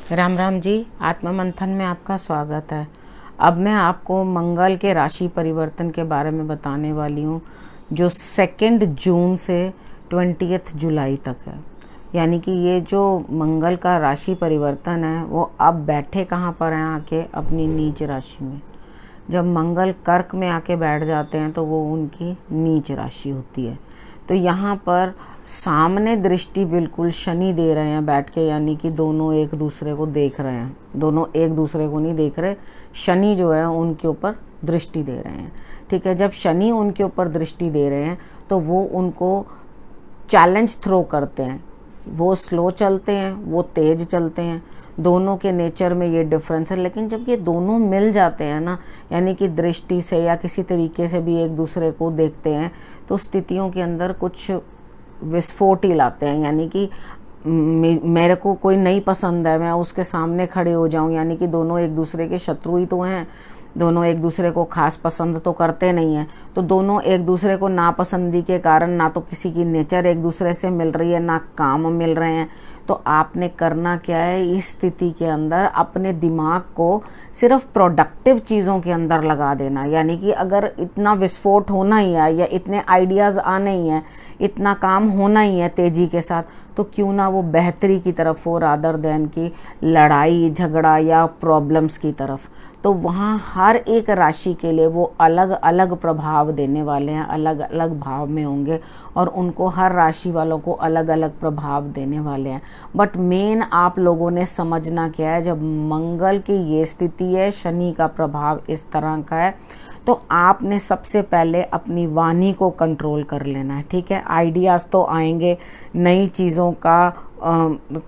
राम राम जी। आत्म मंथन में आपका स्वागत है। अब मैं आपको मंगल के राशि परिवर्तन के बारे में बताने वाली हूँ, जो 2 जून से 20 जुलाई तक है। यानी कि ये जो मंगल का राशि परिवर्तन है वो अब बैठे कहाँ पर हैं, आके अपनी नीच राशि में। जब मंगल कर्क में आके बैठ जाते हैं तो वो उनकी नीच राशि होती है। तो यहाँ पर सामने दृष्टि बिल्कुल शनि दे रहे हैं बैठ के, यानी कि दोनों एक दूसरे को देख रहे हैं। दोनों एक दूसरे को नहीं देख रहे, शनि जो है उनके ऊपर दृष्टि दे रहे हैं। ठीक है, जब शनि उनके ऊपर दृष्टि दे रहे हैं तो वो उनको चैलेंज थ्रो करते हैं। वो स्लो चलते हैं, वो तेज़ चलते हैं, दोनों के नेचर में ये डिफरेंस है। लेकिन जब ये दोनों मिल जाते हैं ना, यानी कि दृष्टि से या किसी तरीके से भी एक दूसरे को देखते हैं, तो स्थितियों के अंदर कुछ विस्फोट ही लाते हैं। यानी कि मेरे को कोई नहीं पसंद है, मैं उसके सामने खड़े हो जाऊं, यानी कि दोनों एक दूसरे के शत्रु ही तो हैं। दोनों एक दूसरे को खास पसंद तो करते नहीं हैं। तो दोनों एक दूसरे को नापसंदी के कारण ना तो किसी की नेचर एक दूसरे से मिल रही है, ना काम मिल रहे हैं। तो आपने करना क्या है, इस स्थिति के अंदर अपने दिमाग को सिर्फ प्रोडक्टिव चीज़ों के अंदर लगा देना। यानी कि अगर इतना विस्फोट होना ही है या इतने आइडियाज़ आने ही हैं, इतना काम होना ही है तेज़ी के साथ, तो क्यों ना वो बेहतरी की तरफ हो रादर देन की लड़ाई झगड़ा या प्रॉब्लम्स की तरफ। तो वहाँ हर एक राशि के लिए वो अलग अलग प्रभाव देने वाले हैं, अलग अलग भाव में होंगे और उनको हर राशि वालों को अलग अलग प्रभाव देने वाले हैं। बट मेन आप लोगों ने समझना क्या है, जब मंगल की ये स्थिति है, शनि का प्रभाव इस तरह का है, तो आपने सबसे पहले अपनी वाणी को कंट्रोल कर लेना है। ठीक है, आइडियाज़ तो आएंगे, नई चीज़ों का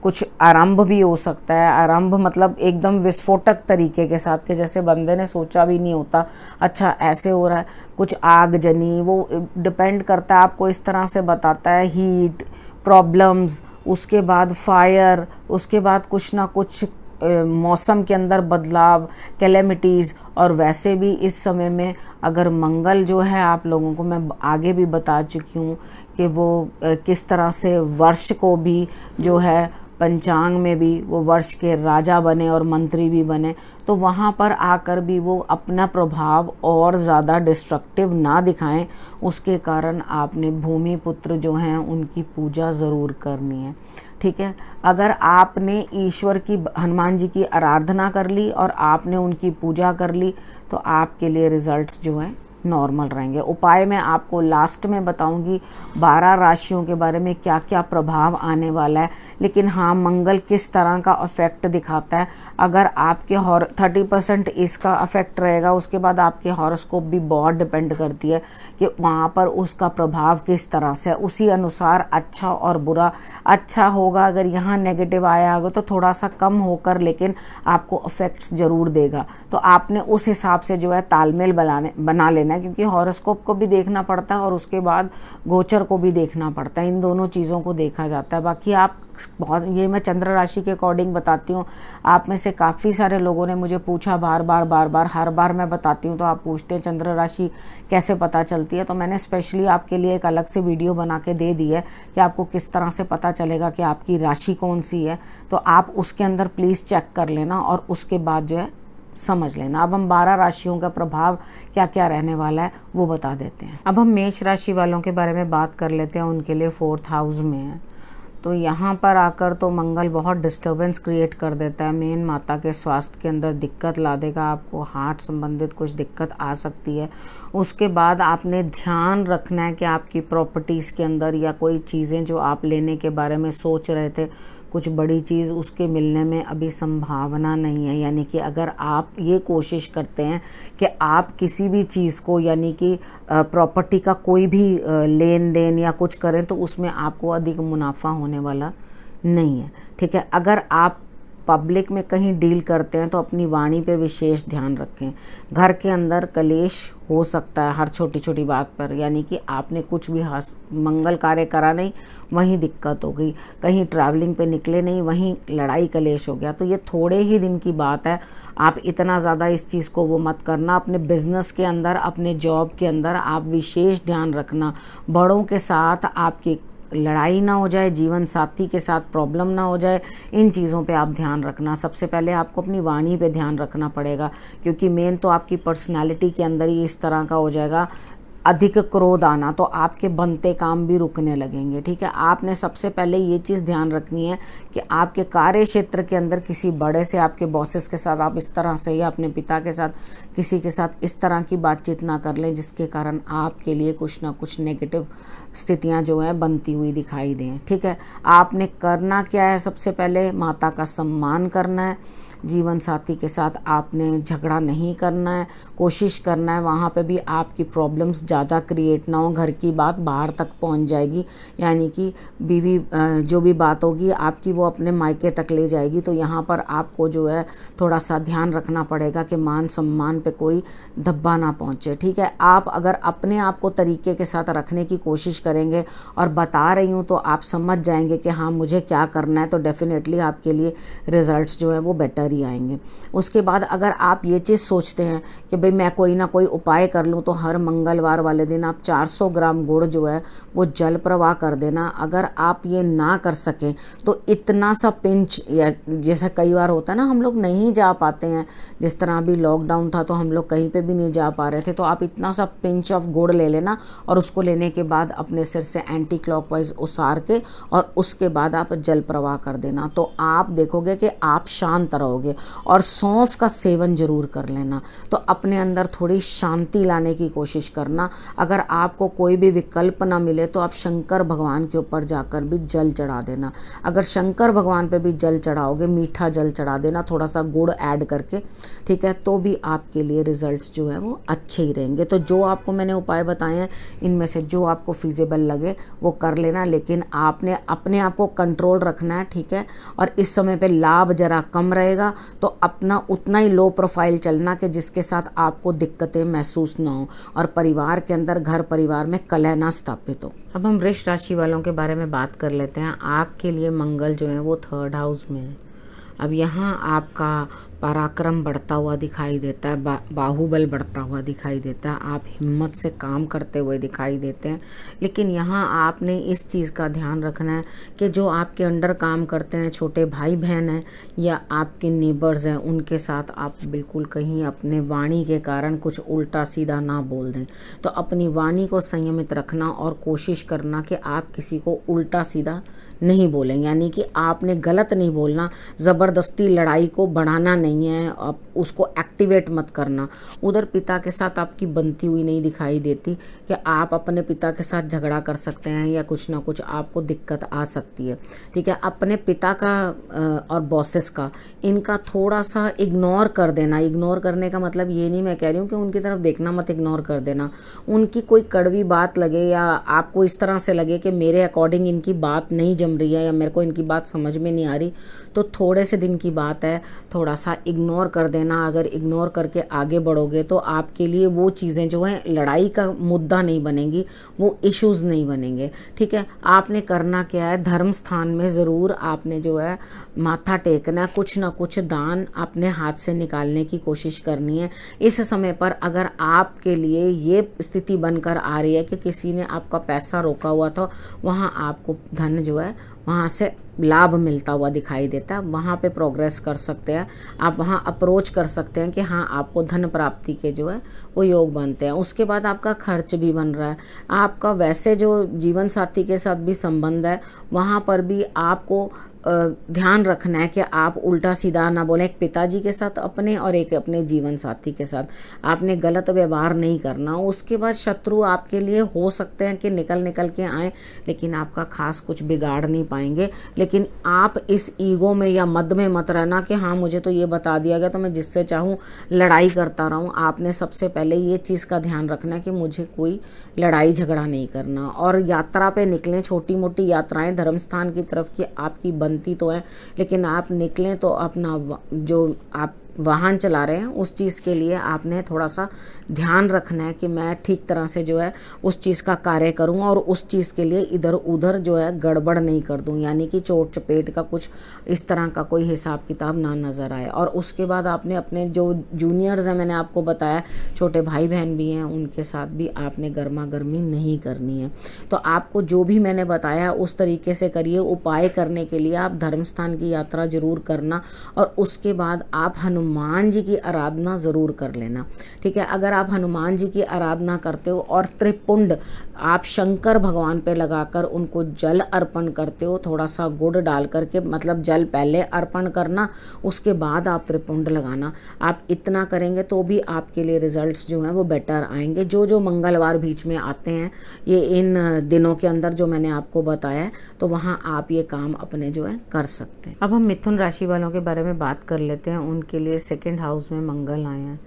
कुछ आरंभ भी हो सकता है। आरंभ मतलब एकदम विस्फोटक तरीके के साथ, कि जैसे बंदे ने सोचा भी नहीं होता, अच्छा ऐसे हो रहा है। कुछ आगजनी, वो डिपेंड करता है, आपको इस तरह से बताता है, हीट प्रॉब्लम्स, उसके बाद फायर, उसके बाद कुछ ना कुछ मौसम के अंदर बदलाव, कैलेमिटीज़। और वैसे भी इस समय में अगर मंगल जो है, आप लोगों को मैं आगे भी बता चुकी हूँ कि वो किस तरह से वर्ष को भी जो है पंचांग में भी वो वर्ष के राजा बने और मंत्री भी बने, तो वहाँ पर आकर भी वो अपना प्रभाव और ज़्यादा डिस्ट्रक्टिव ना दिखाएं। उसके कारण आपने भूमि पुत्र जो हैं उनकी पूजा ज़रूर करनी है। ठीक है, अगर आपने ईश्वर की, हनुमान जी की आराधना कर ली और आपने उनकी पूजा कर ली, तो आपके लिए रिजल्ट्स जो हैं नॉर्मल रहेंगे। उपाय मैं आपको लास्ट में बताऊंगी 12 राशियों के बारे में क्या क्या प्रभाव आने वाला है। लेकिन हाँ, मंगल किस तरह का इफेक्ट दिखाता है, अगर आपके 30% इसका इफेक्ट रहेगा, उसके बाद आपके हॉरोस्कोप भी बहुत डिपेंड करती है कि वहाँ पर उसका प्रभाव किस तरह से, उसी अनुसार अच्छा और बुरा। अच्छा होगा अगर यहाँ नेगेटिव आया होगा तो थोड़ा सा कम होकर, लेकिन आपको इफेक्ट्स ज़रूर देगा। तो आपने उस हिसाब से जो है तालमेल बना लेना, क्योंकि हॉरोस्कोप को भी देखना पड़ता है और उसके बाद गोचर को भी देखना पड़ता है। इन दोनों चीज़ों को देखा जाता है। बाकी आप बहुत, ये मैं चंद्र राशि के अकॉर्डिंग बताती हूँ। आप में से काफ़ी सारे लोगों ने मुझे पूछा बार बार, हर बार मैं बताती हूँ तो आप पूछते हैं चंद्र राशि कैसे पता चलती है। तो मैंने स्पेशली आपके लिए एक अलग से वीडियो बना के दे दी है कि आपको किस तरह से पता चलेगा कि आपकी राशि कौन सी है। तो आप उसके अंदर प्लीज़ चेक कर लेना और उसके बाद जो है समझ लेना। अब हम 12 राशियों का प्रभाव क्या क्या रहने वाला है वो बता देते हैं। अब हम मेष राशि वालों के बारे में बात कर लेते हैं। उनके लिए 4th हाउस में है, तो यहाँ पर आकर तो मंगल बहुत डिस्टर्बेंस क्रिएट कर देता है। मेन माता के स्वास्थ्य के अंदर दिक्कत ला देगा, आपको हार्ट संबंधित कुछ दिक्कत आ सकती है। उसके बाद आपने ध्यान रखना है कि आपकी प्रॉपर्टीज़ के अंदर या कोई चीज़ें जो आप लेने के बारे में सोच रहे थे, कुछ बड़ी चीज़ उसके मिलने में अभी संभावना नहीं है। यानी कि अगर आप ये कोशिश करते हैं कि आप किसी भी चीज़ को, यानी कि प्रॉपर्टी का कोई भी लेन देन या कुछ करें, तो उसमें आपको अधिक मुनाफा होने वाला नहीं है। ठीक है, अगर आप पब्लिक में कहीं डील करते हैं तो अपनी वाणी पे विशेष ध्यान रखें। घर के अंदर कलेश हो सकता है हर छोटी छोटी बात पर, यानी कि आपने कुछ भी मंगल कार्य करा नहीं, वहीं दिक्कत हो गई। कहीं ट्रैवलिंग पे निकले नहीं, वहीं लड़ाई कलेश हो गया। तो ये थोड़े ही दिन की बात है, आप इतना ज़्यादा इस चीज़ को वो मत करना। अपने बिजनेस के अंदर, अपने जॉब के अंदर आप विशेष ध्यान रखना। बड़ों के साथ आपकी लड़ाई ना हो जाए, जीवन साथी के साथ प्रॉब्लम ना हो जाए, इन चीज़ों पे आप ध्यान रखना। सबसे पहले आपको अपनी वाणी पे ध्यान रखना पड़ेगा, क्योंकि मेन तो आपकी पर्सनालिटी के अंदर ही इस तरह का हो जाएगा अधिक क्रोध आना, तो आपके बनते काम भी रुकने लगेंगे। ठीक है, आपने सबसे पहले ये चीज़ ध्यान रखनी है कि आपके कार्य क्षेत्र के अंदर किसी बड़े से, आपके बॉसेस के साथ आप इस तरह से या अपने पिता के साथ किसी के साथ इस तरह की बातचीत ना कर लें जिसके कारण आपके लिए कुछ ना कुछ नेगेटिव स्थितियां जो हैं बनती हुई दिखाई दें। ठीक है, आपने करना क्या है, सबसे पहले माता का सम्मान करना है, जीवन साथी के साथ आपने झगड़ा नहीं करना है, कोशिश करना है वहाँ पे भी आपकी प्रॉब्लम्स ज़्यादा क्रिएट ना हो, घर की बात बाहर तक पहुँच जाएगी, यानी कि बीवी जो भी बात होगी आपकी वो अपने मायके तक ले जाएगी। तो यहाँ पर आपको जो है थोड़ा सा ध्यान रखना पड़ेगा कि मान सम्मान पे कोई धब्बा ना पहुँचे। ठीक है, आप अगर अपने आप को तरीके के साथ रखने की कोशिश करेंगे और बता रही हूँ तो आप समझ जाएंगे कि हाँ मुझे क्या करना है, तो डेफिनेटली आपके लिए रिजल्ट्स जो है वो बेटर ही आएंगे। उसके बाद अगर आप ये चीज़ सोचते हैं कि भाई मैं कोई ना कोई उपाय कर लूँ, तो हर मंगलवार वाले दिन आप 400 ग्राम गुड़ जो है वो जल प्रवाह कर देना। अगर आप ये ना कर सकें तो इतना सा पिंच, या जैसा कई बार होता है ना हम लोग नहीं जा पाते हैं, जिस तरह अभी लॉकडाउन था तो हम लोग कहीं पे भी नहीं जा पा रहे थे, तो आप इतना सा पिंच ऑफ गुड़ ले लेना और उसको लेने के बाद अपने सिर से एंटी क्लॉकवाइज उसार के और उसके बाद आप जल प्रवाह कर देना। तो आप देखोगे कि आप शांत रहोगे। और सौंफ का सेवन जरूर कर लेना, तो अपने अंदर थोड़ी शांति लाने की कोशिश करना। अगर आपको कोई भी विकल्प ना मिले तो आप शंकर भगवान के ऊपर जाकर भी जल चढ़ा देना। अगर शंकर भगवान पे भी जल चढ़ाओगे, मीठा जल चढ़ा देना थोड़ा सा गुड़ ऐड करके, ठीक है, तो भी आपके लिए रिजल्ट्स जो है वो अच्छे ही रहेंगे। तो जो आपको मैंने उपाय बताए हैं इनमें से जो आपको फिजिबल लगे वो कर लेना, लेकिन आपने अपने आप को कंट्रोल रखना है। ठीक है, और इस समय पे लाभ जरा कम रहेगा तो अपना उतना ही लो प्रोफाइल चलना कि जिसके साथ आपको दिक्कतें महसूस ना हो और परिवार के अंदर, घर परिवार में कलह ना स्थापित हो। अब हम वृष राशि वालों के बारे में बात कर लेते हैं। आपके लिए मंगल जो है वो 3rd हाउस में है। अब यहाँ आपका पराक्रम बढ़ता हुआ दिखाई देता है, बाहुबल बढ़ता हुआ दिखाई देता है, आप हिम्मत से काम करते हुए दिखाई देते हैं। लेकिन यहाँ आपने इस चीज़ का ध्यान रखना है कि जो आपके अंडर काम करते हैं, छोटे भाई बहन हैं या आपके नेबर्स हैं, उनके साथ आप बिल्कुल कहीं अपने वाणी के कारण कुछ उल्टा सीधा ना बोल दें। तो अपनी वाणी को संयमित रखना और कोशिश करना कि आप किसी को उल्टा सीधा नहीं बोलें, यानी कि आपने गलत नहीं बोलना, ज़बरदस्ती लड़ाई को बढ़ाना नहीं है, आप उसको एक्टिवेट मत करना। उधर पिता के साथ आपकी बनती हुई नहीं दिखाई देती कि आप अपने पिता के साथ झगड़ा कर सकते हैं या कुछ ना कुछ आपको दिक्कत आ सकती है। ठीक है, अपने पिता का और बॉसेस का, इनका थोड़ा सा इग्नोर कर देना। इग्नोर करने का मतलब ये नहीं मैं कह रही हूँ कि उनकी तरफ देखना मत, इग्नोर कर देना। उनकी कोई कड़वी बात लगे या आपको इस तरह से लगे कि मेरे अकॉर्डिंग इनकी बात नहीं जम रही है या मेरे को इनकी बात समझ में नहीं आ रही, तो थोड़े से दिन की बात है, थोड़ा सा इग्नोर कर देना। अगर इग्नोर करके आगे बढ़ोगे तो आपके लिए वो चीज़ें जो हैं लड़ाई का मुद्दा नहीं बनेंगी, वो इश्यूज़ नहीं बनेंगे। ठीक है, आपने करना क्या है, धर्म स्थान में ज़रूर आपने जो है माथा टेकना, कुछ ना कुछ दान अपने हाथ से निकालने की कोशिश करनी है। इस समय पर अगर आपके लिए ये स्थिति बनकर आ रही है कि किसी ने आपका पैसा रोका हुआ था, वहाँ आपको धन जो है वहाँ से लाभ मिलता हुआ दिखाई देता है, वहाँ पे प्रोग्रेस कर सकते हैं आप, वहाँ अप्रोच कर सकते हैं कि हाँ आपको धन प्राप्ति के जो है वो योग बनते हैं। उसके बाद आपका खर्च भी बन रहा है, आपका वैसे जो जीवन साथी के साथ भी संबंध है वहाँ पर भी आपको ध्यान रखना है कि आप उल्टा सीधा ना बोलें। एक पिताजी के साथ अपने और एक अपने जीवन साथी के साथ आपने गलत व्यवहार नहीं करना। उसके बाद शत्रु आपके लिए हो सकते हैं कि निकल के आए, लेकिन आपका खास कुछ बिगाड़ नहीं पाएंगे। लेकिन आप इस ईगो में या मद में मत रहना कि हाँ मुझे तो ये बता दिया गया तो मैं जिससे चाहूँ लड़ाई करता रहूँ। आपने सबसे पहले ये चीज़ का ध्यान रखना है कि मुझे कोई लड़ाई झगड़ा नहीं करना। और यात्रा पे निकलें, छोटी मोटी यात्राएं धर्म स्थान की तरफ की आपकी बनती तो है, लेकिन आप निकलें तो अपना जो आप वाहन चला रहे हैं उस चीज़ के लिए आपने थोड़ा सा ध्यान रखना है कि मैं ठीक तरह से जो है उस चीज़ का कार्य करूं और उस चीज़ के लिए इधर उधर जो है गड़बड़ नहीं कर दूं, यानी कि चोट चपेट का कुछ इस तरह का कोई हिसाब किताब ना नज़र आए। और उसके बाद आपने अपने जो जूनियर्स हैं, मैंने आपको बताया छोटे भाई बहन भी हैं, उनके साथ भी आपने गर्मा गर्मी नहीं करनी है। तो आपको जो भी मैंने बताया उस तरीके से करिए। उपाय करने के लिए आप धर्म स्थान की यात्रा ज़रूर करना और उसके बाद आप हनुमान जी की आराधना ज़रूर कर लेना, ठीक है। अगर आप हनुमान जी की आराधना करते हो और त्रिपुंड आप शंकर भगवान पे लगाकर उनको जल अर्पण करते हो, थोड़ा सा गुड़ डाल करके, मतलब जल पहले अर्पण करना उसके बाद आप त्रिपुंड लगाना, आप इतना करेंगे तो भी आपके लिए रिजल्ट्स जो हैं वो बेटर आएंगे। जो मंगलवार बीच में आते हैं ये इन दिनों के अंदर जो मैंने आपको बताया है, तो वहाँ आप ये काम अपने जो है कर सकते हैं। अब हम मिथुन राशि वालों के बारे में बात कर लेते हैं। उनके लिए 2nd हाउस में मंगल आए हैं।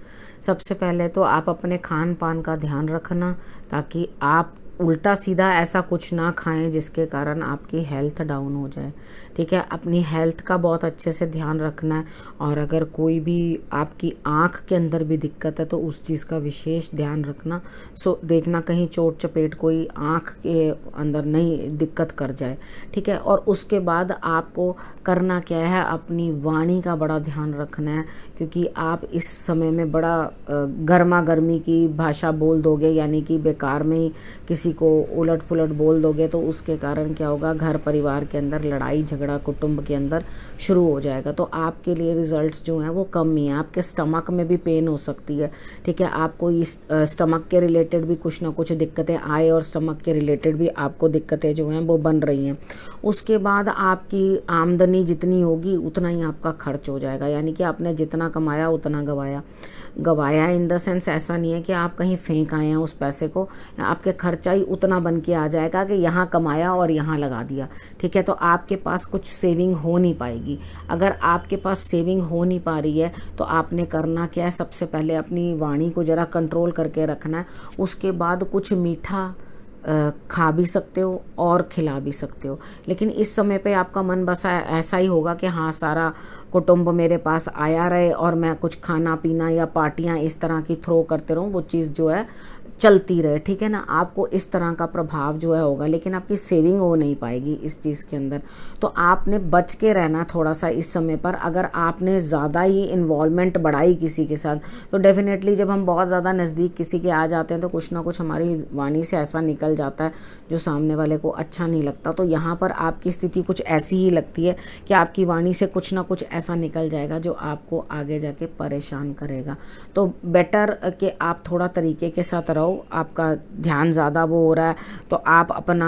सबसे पहले तो आप अपने खान पान का ध्यान रखना ताकि आप उल्टा सीधा ऐसा कुछ ना खाएं जिसके कारण आपकी हेल्थ डाउन हो जाए, ठीक है। अपनी हेल्थ का बहुत अच्छे से ध्यान रखना है और अगर कोई भी आपकी आँख के अंदर भी दिक्कत है तो उस चीज़ का विशेष ध्यान रखना। देखना कहीं चोट चपेट कोई आँख के अंदर नहीं दिक्कत कर जाए, ठीक है। और उसके बाद आपको करना क्या है, अपनी वाणी का बड़ा ध्यान रखना है क्योंकि आप इस समय में बड़ा गर्मा गर्मी की भाषा बोल दोगे, यानी कि बेकार में ही किसी को उलट पुलट बोल दोगे तो उसके कारण क्या होगा, घर परिवार के अंदर लड़ाई झगड़ा कुटुंब के अंदर शुरू हो जाएगा। तो आपके लिए रिजल्ट्स जो हैं वो कम ही हैं। आपके स्टमक में भी पेन हो सकती है, ठीक है। आपको इस स्टमक के रिलेटेड भी कुछ ना कुछ दिक्कतें आए और स्टमक के रिलेटेड भी आपको दिक्कतें जो हैं वो बन रही हैं। उसके बाद आपकी आमदनी जितनी होगी उतना ही आपका खर्च हो जाएगा, यानी कि आपने जितना कमाया उतना गवाया इन द सेंस ऐसा नहीं है कि आप कहीं फेंक आए हैं उस पैसे को, आपके खर्चा ही उतना बन के आ जाएगा कि यहाँ कमाया और यहाँ लगा दिया, ठीक है। तो आपके पास कुछ सेविंग हो नहीं पाएगी। अगर आपके पास सेविंग हो नहीं पा रही है तो आपने करना क्या है, सबसे पहले अपनी वाणी को ज़रा कंट्रोल करके रखना है। उसके बाद कुछ मीठा खा भी सकते हो और खिला भी सकते हो, लेकिन इस समय पे आपका मन बस ऐसा ही होगा कि हाँ सारा कुटुंब मेरे पास आया रहे और मैं कुछ खाना पीना या पार्टियां इस तरह की थ्रो करते रहूं, वो चीज़ जो है चलती रहे, ठीक है ना। आपको इस तरह का प्रभाव जो है होगा, लेकिन आपकी सेविंग हो नहीं पाएगी इस चीज़ के अंदर। तो आपने बच के रहना थोड़ा सा इस समय पर। अगर आपने ज़्यादा ही इन्वॉल्वमेंट बढ़ाई किसी के साथ तो डेफिनेटली जब हम बहुत ज़्यादा नज़दीक किसी के आ जाते हैं तो कुछ ना कुछ हमारी वाणी से ऐसा निकल जाता है जो सामने वाले को अच्छा नहीं लगता। तो यहाँ पर आपकी स्थिति कुछ ऐसी ही लगती है कि आपकी वाणी से कुछ ना कुछ ऐसा निकल जाएगा जो आपको आगे जाके परेशान करेगा। तो बेटर कि आप थोड़ा तरीके के साथ रहो। आपका ध्यान ज़्यादा वो हो रहा है तो आप अपना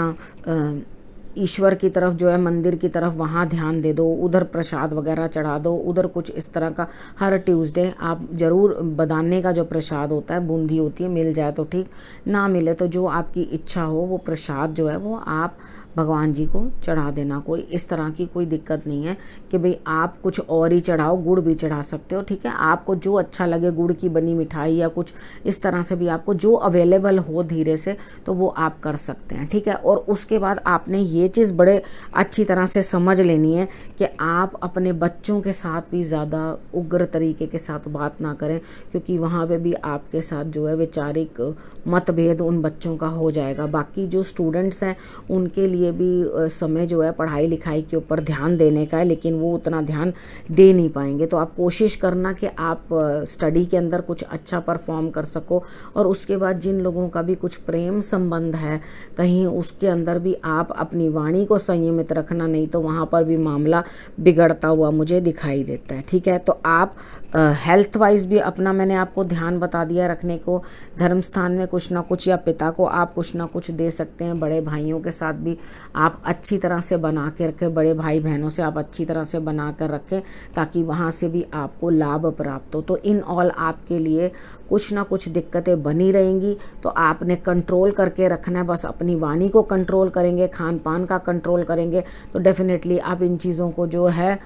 ईश्वर की तरफ जो है, मंदिर की तरफ, वहाँ ध्यान दे दो, उधर प्रसाद वगैरह चढ़ा दो, उधर कुछ इस तरह का हर ट्यूसडे आप ज़रूर बदाने का जो प्रसाद होता है, बूंदी होती है, मिल जाए तो ठीक, ना मिले तो जो आपकी इच्छा हो वो प्रसाद जो है वो आप भगवान जी को चढ़ा देना। कोई इस तरह की कोई दिक्कत नहीं है कि भाई आप कुछ और ही चढ़ाओ, गुड़ भी चढ़ा सकते हो, ठीक है। आपको जो अच्छा लगे, गुड़ की बनी मिठाई या कुछ इस तरह से भी आपको जो अवेलेबल हो धीरे से तो वो आप कर सकते हैं, ठीक है। और उसके बाद आपने ये चीज़ बड़े अच्छी तरह से समझ लेनी है कि आप अपने बच्चों के साथ भी ज़्यादा उग्र तरीके के साथ बात ना करें, क्योंकि वहाँ पे भी आपके साथ जो है वैचारिक मतभेद उन बच्चों का हो जाएगा। बाकी जो स्टूडेंट्स हैं उनके लिए भी समय जो है पढ़ाई लिखाई के ऊपर ध्यान देने का है, लेकिन वो उतना ध्यान दे नहीं पाएंगे। तो आप कोशिश करना कि आप स्टडी के अंदर कुछ अच्छा परफॉर्म कर सको। और उसके बाद जिन लोगों का भी कुछ प्रेम संबंध है कहीं, उसके अंदर भी आप अपनी वाणी को संयमित रखना, नहीं तो वहाँ पर भी मामला बिगड़ता हुआ मुझे दिखाई देता है, ठीक है। तो आप हेल्थ वाइज भी अपना, मैंने आपको ध्यान बता दिया रखने को। धर्म स्थान में कुछ ना कुछ या पिता को आप कुछ ना कुछ दे सकते हैं। बड़े भाइयों के साथ भी आप अच्छी तरह से बना के रखें, बड़े भाई बहनों से आप अच्छी तरह से बना कर रखें ताकि वहाँ से भी आपको लाभ प्राप्त हो। तो इन ऑल आपके लिए कुछ ना कुछ दिक्कतें बनी रहेंगी, तो आपने कंट्रोल करके रखना है। बस अपनी वाणी को कंट्रोल करेंगे, खान पान ध्यान का कंट्रोल करेंगे तो डेफिनेटली आप इन चीज़ों को जो है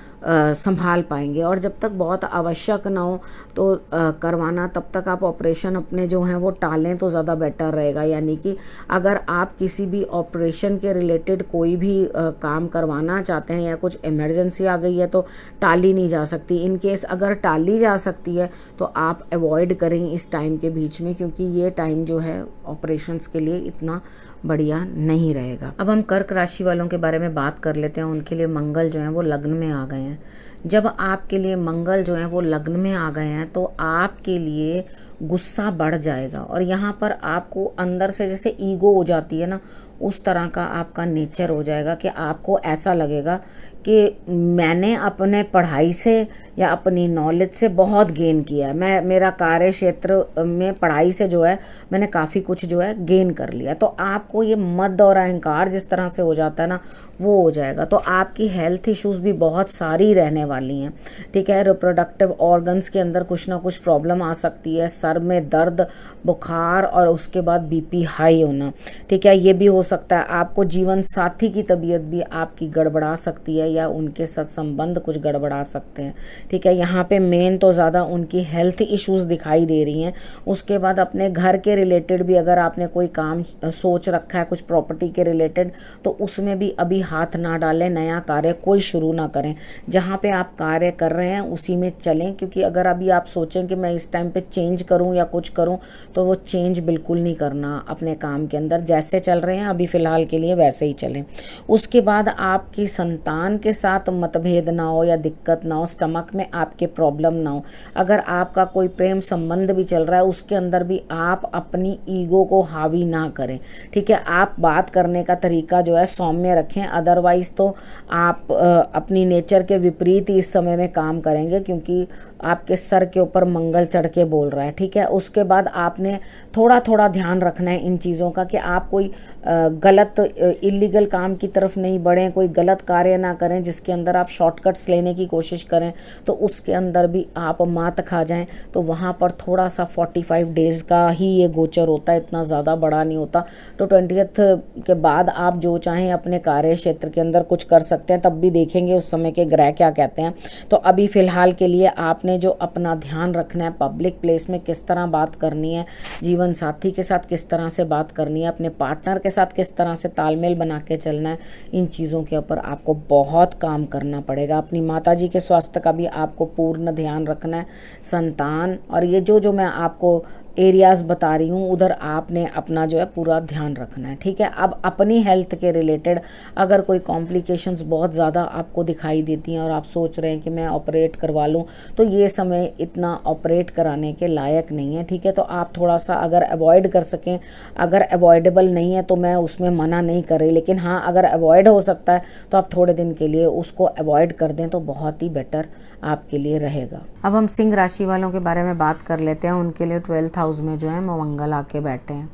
संभाल पाएंगे। और जब तक बहुत आवश्यक ना हो तो करवाना, तब तक आप ऑपरेशन अपने जो हैं वो टालें तो ज़्यादा बेटर रहेगा। यानी कि अगर आप किसी भी ऑपरेशन के रिलेटेड कोई भी काम करवाना चाहते हैं या कुछ इमरजेंसी आ गई है तो टाली नहीं जा सकती। इन केस अगर टाली जा सकती है तो आप अवॉइड करें इस टाइम के बीच में, क्योंकि ये टाइम जो है ऑपरेशंस के लिए इतना बढ़िया नहीं रहेगा। अब हम कर्क राशि वालों के बारे में बात कर लेते हैं। उनके लिए मंगल जो है वो लग्न में आ गए हैं। जब आपके लिए मंगल जो है वो लग्न में आ गए हैं तो आपके लिए गुस्सा बढ़ जाएगा और यहाँ पर आपको अंदर से जैसे ईगो हो जाती है ना, उस तरह का आपका नेचर हो जाएगा कि आपको ऐसा लगेगा कि मैंने अपने पढ़ाई से या अपनी नॉलेज से बहुत गेन किया है, मेरा कार्य क्षेत्र में पढ़ाई से जो है मैंने काफ़ी कुछ जो है गेन कर लिया। तो आपको ये मद और अहंकार जिस तरह से हो जाता है ना, वो हो जाएगा। तो आपकी हेल्थ इश्यूज भी बहुत सारी रहने वाली हैं, ठीक है। रिप्रोडक्टिव ऑर्गन्स के अंदर कुछ ना कुछ प्रॉब्लम आ सकती है, सर में दर्द, बुखार और उसके बाद बीपी हाई होना, ठीक है। ये भी हो सकता है आपको जीवन साथी की तबीयत भी आपकी गड़बड़ा सकती है या उनके साथ संबंध कुछ गड़बड़ा सकते हैं, ठीक है। यहाँ पे मेन तो ज़्यादा उनकी हेल्थ इश्यूज दिखाई दे रही हैं। उसके बाद अपने घर के रिलेटेड भी अगर आपने कोई काम सोच रखा है कुछ प्रॉपर्टी के रिलेटेड, तो उसमें भी अभी हाथ ना डालें, नया कार्य कोई शुरू ना करें। जहाँ पे आप कार्य कर रहे हैं उसी में चलें, क्योंकि अगर अभी आप सोचें कि मैं इस टाइम पे चेंज करूँ या कुछ करूँ, तो वो चेंज बिल्कुल नहीं करना अपने काम के अंदर। जैसे चल रहे हैं अभी फ़िलहाल के लिए वैसे ही चलें। उसके बाद आपकी संतान के साथ मतभेद ना हो या दिक्कत ना हो, स्टमक में आपके प्रॉब्लम ना हो। अगर आपका कोई प्रेम संबंध भी चल रहा है उसके अंदर भी आप अपनी ईगो को हावी ना करें, ठीक है। आप बात करने का तरीका जो है सौम्य रखें, अदरवाइज तो आप अपनी नेचर के विपरीत ही इस समय में काम करेंगे, क्योंकि आपके सर के ऊपर मंगल चढ़ के बोल रहा है, ठीक है। उसके बाद आपने थोड़ा थोड़ा ध्यान रखना है इन चीज़ों का कि आप कोई गलत इलीगल काम की तरफ नहीं बढ़ें, कोई गलत कार्य ना करें जिसके अंदर आप शॉर्टकट्स लेने की कोशिश करें तो उसके अंदर भी आप मात खा जाएं। तो वहाँ पर थोड़ा सा 45 डेज़ का ही ये गोचर होता है, इतना ज़्यादा बड़ा नहीं होता। तो 20th के बाद आप जो चाहें अपने कार्य क्षेत्र के अंदर कुछ कर सकते हैं, तब भी देखेंगे उस समय के ग्रह क्या कहते हैं। तो अभी फ़िलहाल के लिए आपने जो अपना ध्यान रखना है, पब्लिक प्लेस में किस तरह बात करनी है, जीवन साथी के साथ किस तरह से बात करनी है, अपने पार्टनर के साथ किस तरह से तालमेल बना के चलना है, इन चीज़ों के ऊपर आपको बहुत काम करना पड़ेगा। अपनी माताजी के स्वास्थ्य का भी आपको पूर्ण ध्यान रखना है, संतान और ये जो मैं आपको एरियाज़ बता रही हूँ उधर आपने अपना जो है पूरा ध्यान रखना है, ठीक है। अब अपनी हेल्थ के रिलेटेड अगर कोई कॉम्प्लिकेशंस बहुत ज़्यादा आपको दिखाई देती हैं और आप सोच रहे हैं कि मैं ऑपरेट करवा लूँ, तो ये समय इतना ऑपरेट कराने के लायक नहीं है, ठीक है। तो आप थोड़ा सा अगर अवॉइड कर सकें, अगर अवॉइडेबल नहीं है तो मैं उसमें मना नहीं कर रही, लेकिन हाँ अगर अवॉइड हो सकता है तो आप थोड़े दिन के लिए उसको अवॉइड कर दें तो बहुत ही बेटर आपके लिए रहेगा। अब हम सिंह राशि वालों के बारे में बात कर लेते हैं। उनके लिए 12th हाउस में जो है मंगल आके बैठे हैं।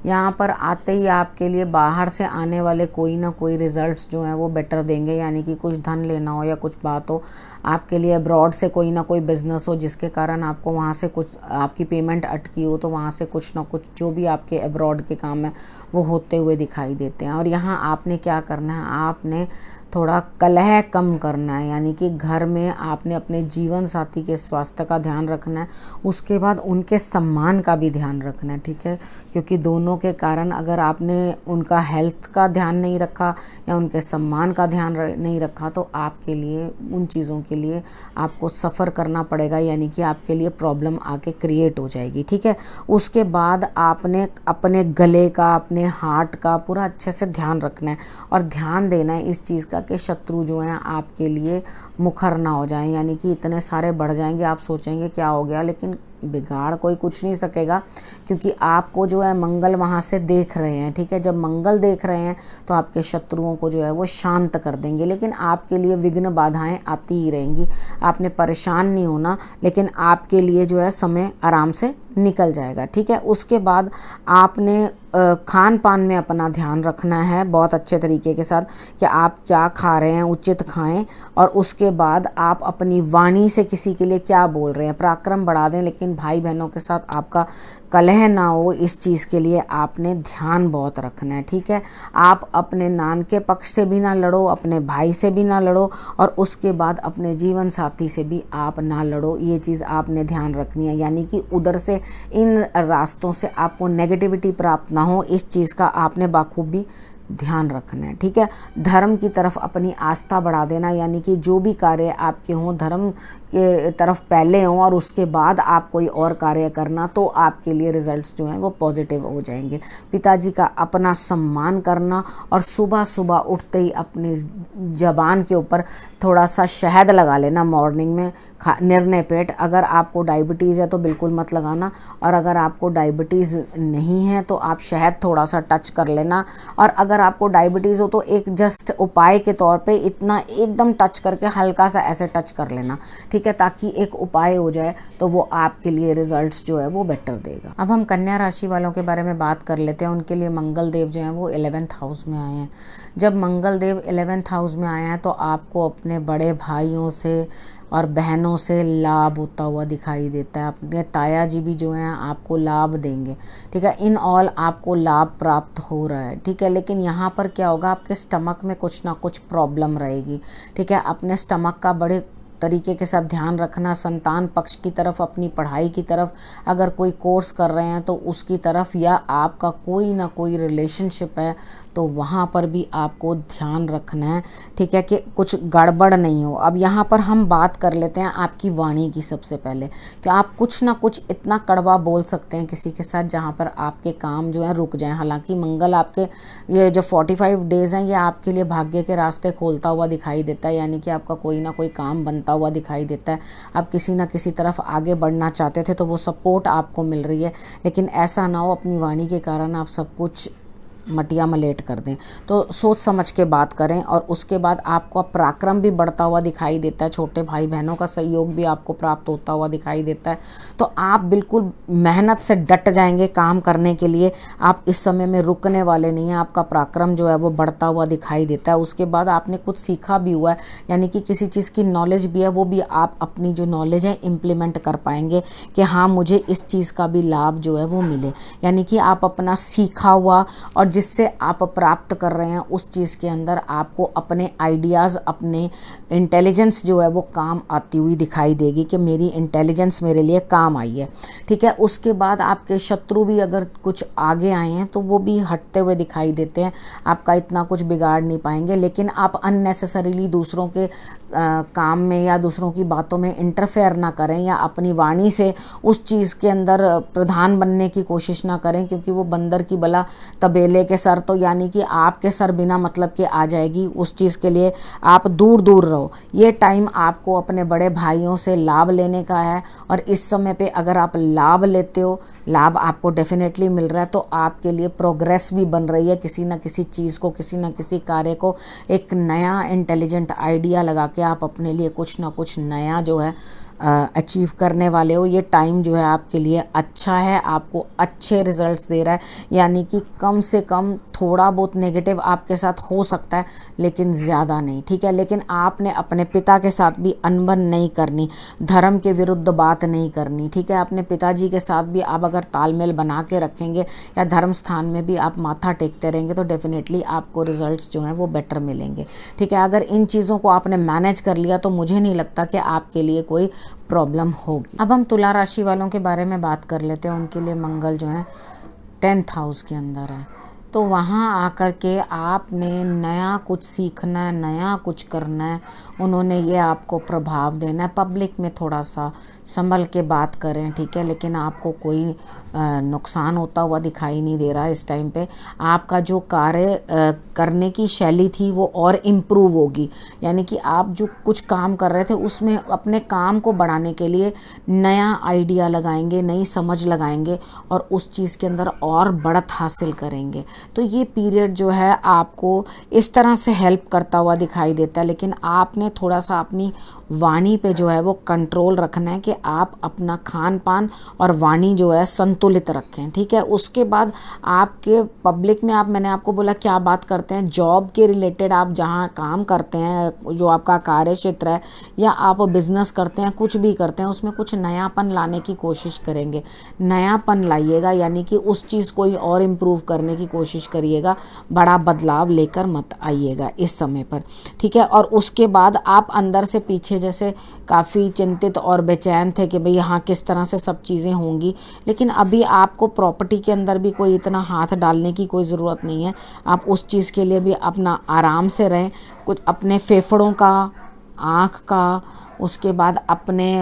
यहाँ पर आते ही आपके लिए बाहर से आने वाले कोई ना कोई रिजल्ट्स जो हैं वो बेटर देंगे, यानी कि कुछ धन लेना हो या कुछ बात हो आपके लिए, अब्रॉड से कोई ना कोई बिजनेस हो जिसके कारण आपको वहाँ से कुछ आपकी पेमेंट अटकी हो, तो वहाँ से कुछ ना कुछ जो भी आपके अब्रॉड के काम है वो होते हुए दिखाई देते हैं। और यहाँ आपने क्या करना है, आपने थोड़ा कलह कम करना है, यानी कि घर में आपने अपने जीवन साथी के स्वास्थ्य का ध्यान रखना है, उसके बाद उनके सम्मान का भी ध्यान रखना है, ठीक है। क्योंकि दोनों के कारण अगर आपने उनका हेल्थ का ध्यान नहीं रखा या उनके सम्मान का ध्यान नहीं रखा तो आपके लिए उन चीज़ों के लिए आपको सफ़र करना पड़ेगा, यानी कि आपके लिए प्रॉब्लम आके क्रिएट हो जाएगी, ठीक है। उसके बाद आपने अपने गले का, अपने हार्ट का पूरा अच्छे से ध्यान रखना है और ध्यान देना है इस चीज़ का कि शत्रु जो हैं आपके लिए मुखर ना हो जाएं, यानी कि इतने सारे बढ़ जाएंगे आप सोचेंगे क्या हो गया, लेकिन बिगाड़ कोई कुछ नहीं सकेगा, क्योंकि आपको जो है मंगल वहाँ से देख रहे हैं, ठीक है। जब मंगल देख रहे हैं तो आपके शत्रुओं को जो है वो शांत कर देंगे, लेकिन आपके लिए विघ्न बाधाएं आती ही रहेंगी। आपने परेशान नहीं होना, लेकिन आपके लिए जो है समय आराम से निकल जाएगा, ठीक है। उसके बाद आपने खान पान में अपना ध्यान रखना है बहुत अच्छे तरीके के साथ कि आप क्या खा रहे हैं, उचित खाएं। और उसके बाद आप अपनी वाणी से किसी के लिए क्या बोल रहे हैं, पराक्रम बढ़ा दें, लेकिन भाई बहनों के साथ आपका कलह ना हो, इस चीज़ के लिए आपने ध्यान बहुत रखना है। ठीक है, आप अपने नान के पक्ष से भी ना लड़ो, अपने भाई से भी ना लड़ो, और उसके बाद अपने जीवन साथी से भी आप ना लड़ो। ये चीज़ आपने ध्यान रखनी है, यानी कि उधर से इन रास्तों से आपको नेगेटिविटी प्राप्त ना हो, इस चीज़ का आपने बाखूबी ध्यान रखना है। ठीक है, धर्म की तरफ अपनी आस्था बढ़ा देना, यानी कि जो भी कार्य आपके हों धर्म के तरफ पहले हों और उसके बाद आप कोई और कार्य करना, तो आपके लिए रिजल्ट्स जो हैं वो पॉजिटिव हो जाएंगे। पिताजी का अपना सम्मान करना, और सुबह सुबह उठते ही अपनी ज़बान के ऊपर थोड़ा सा शहद लगा लेना मॉर्निंग में, निर्णय पेट। अगर आपको डायबिटीज़ है तो बिल्कुल मत लगाना, और अगर आपको डायबिटीज़ नहीं है तो आप शहद थोड़ा सा टच कर लेना। और अगर आपको डायबिटीज़ हो तो एक जस्ट उपाय के तौर पे इतना एकदम टच करके हल्का सा ऐसे टच कर लेना। ठीक है, ताकि एक उपाय हो जाए, तो वो आपके लिए रिजल्ट्स जो है वो बेटर देगा। अब हम कन्या राशि वालों के बारे में बात कर लेते हैं। उनके लिए मंगल देव जो हैं वो 11th हाउस में आए हैं। जब मंगल देव 11th हाउस में आए हैं तो आपको अपने बड़े भाइयों से और बहनों से लाभ होता हुआ दिखाई देता है। अपने ताया जी भी जो हैं आपको लाभ देंगे। ठीक है, इन ऑल आपको लाभ प्राप्त हो रहा है। ठीक है, लेकिन यहाँ पर क्या होगा, आपके स्टमक में कुछ ना कुछ प्रॉब्लम रहेगी। ठीक है, अपने स्टमक का बड़े तरीके के साथ ध्यान रखना। संतान पक्ष की तरफ, अपनी पढ़ाई की तरफ, अगर कोई कोर्स कर रहे हैं तो उसकी तरफ, या आपका कोई ना कोई रिलेशनशिप है तो वहाँ पर भी आपको ध्यान रखना है। ठीक है, कि कुछ गड़बड़ नहीं हो। अब यहाँ पर हम बात कर लेते हैं आपकी वाणी की। सबसे पहले कि आप कुछ ना कुछ इतना कड़वा बोल सकते हैं किसी के साथ जहाँ पर आपके काम जो है रुक जाएं। हालांकि मंगल आपके ये जो 45 डेज़ हैं ये आपके लिए भाग्य के रास्ते खोलता हुआ दिखाई देता है, यानी कि आपका कोई ना कोई काम बनता हुआ दिखाई देता है। आप किसी ना किसी तरफ आगे बढ़ना चाहते थे तो वो सपोर्ट आपको मिल रही है, लेकिन ऐसा ना हो अपनी वाणी के कारण आप सब कुछ मटिया मलेट कर दें। तो सोच समझ के बात करें। और उसके बाद आपको पराक्रम भी बढ़ता हुआ दिखाई देता है, छोटे भाई बहनों का सहयोग भी आपको प्राप्त होता हुआ दिखाई देता है। तो आप बिल्कुल मेहनत से डट जाएंगे काम करने के लिए, आप इस समय में रुकने वाले नहीं हैं। आपका पराक्रम जो है वो बढ़ता हुआ दिखाई देता है। उसके बाद आपने कुछ सीखा भी हुआ है, यानी कि किसी चीज़ की नॉलेज भी है, वो भी आप अपनी जो नॉलेज है इम्प्लीमेंट कर पाएंगे कि हाँ मुझे इस चीज़ का भी लाभ जो है वो मिले। यानी कि आप अपना सीखा हुआ और जिससे आप प्राप्त कर रहे हैं उस चीज़ के अंदर आपको अपने आइडियाज़, अपने इंटेलिजेंस जो है वो काम आती हुई दिखाई देगी कि मेरी इंटेलिजेंस मेरे लिए काम आई है। ठीक है, उसके बाद आपके शत्रु भी अगर कुछ आगे आए हैं तो वो भी हटते हुए दिखाई देते हैं, आपका इतना कुछ बिगाड़ नहीं पाएंगे। लेकिन आप अननेसेसरीली दूसरों के काम में या दूसरों की बातों में इंटरफेयर ना करें, या अपनी वाणी से उस चीज़ के अंदर प्रधान बनने की कोशिश ना करें, क्योंकि वो बंदर की बला तबेले के सर, तो यानी कि आपके सर बिना मतलब के आ जाएगी। उस चीज़ के लिए आप दूर दूर रहो। ये टाइम आपको अपने बड़े भाइयों से लाभ लेने का है, और इस समय पे अगर आप लाभ लेते हो, लाभ आपको डेफिनेटली मिल रहा है, तो आपके लिए प्रोग्रेस भी बन रही है। किसी न किसी चीज़ को, किसी न किसी कार्य को एक नया इंटेलिजेंट आइडिया लगा के आप अपने लिए कुछ ना कुछ नया जो है अचीव करने वाले हो। ये टाइम जो है आपके लिए अच्छा है, आपको अच्छे रिजल्ट्स दे रहा है। यानी कि कम से कम थोड़ा बहुत नेगेटिव आपके साथ हो सकता है, लेकिन ज़्यादा नहीं। ठीक है, लेकिन आपने अपने पिता के साथ भी अनबन नहीं करनी, धर्म के विरुद्ध बात नहीं करनी। ठीक है, अपने पिताजी के साथ भी आप अगर तालमेल बना के रखेंगे या धर्म स्थान में भी आप माथा टेकते रहेंगे तो डेफिनेटली आपको रिजल्ट्स जो हैं वो बेटर मिलेंगे। ठीक है, अगर इन चीज़ों को आपने मैनेज कर लिया तो मुझे नहीं लगता कि आपके लिए कोई प्रॉब्लम होगी। अब हम तुला राशि वालों के बारे में बात कर लेते हैं। उनके लिए मंगल जो है 10th हाउस के अंदर है, तो वहाँ आकर के आपने नया कुछ सीखना है, नया कुछ करना है। उन्होंने ये आपको प्रभाव देना है। पब्लिक में थोड़ा सा संभल के बात करें। ठीक है, लेकिन आपको कोई नुकसान होता हुआ दिखाई नहीं दे रहा है इस टाइम पे। आपका जो कार्य करने की शैली थी वो और इम्प्रूव होगी, यानी कि आप जो कुछ काम कर रहे थे उसमें अपने काम को बढ़ाने के लिए नया आइडिया लगाएंगे, नई समझ लगाएंगे और उस चीज़ के अंदर और बढ़त हासिल करेंगे। तो ये पीरियड जो है आपको इस तरह से हेल्प करता हुआ दिखाई देता है। लेकिन आपने थोड़ा सा अपनी वाणी पे जो है वो कंट्रोल रखना है कि आप अपना खान पान और वाणी जो है संतुलित रखें, ठीक है। उसके बाद आपके पब्लिक में मैंने आपको बोला क्या बात करते हैं, जॉब के रिलेटेड आप जहाँ काम करते हैं, जो आपका कार्य क्षेत्र है, या आप बिजनेस करते हैं, कुछ भी करते हैं, उसमें कुछ नयापन लाने की कोशिश करेंगे। नयापन लाइएगा, यानी कि उस चीज़ को और इम्प्रूव करने की कोशिश करिएगा, बड़ा बदलाव लेकर मत आइएगा इस समय पर, ठीक है। और उसके बाद आप अंदर से पीछे जैसे काफ़ी चिंतित और बेचैन थे कि भाई यहाँ किस तरह से सब चीज़ें होंगी, लेकिन अभी आपको प्रॉपर्टी के अंदर भी कोई इतना हाथ डालने की कोई ज़रूरत नहीं है। आप उस चीज़ के लिए भी अपना आराम से रहें, कुछ अपने फेफड़ों का, आँख का, उसके बाद अपने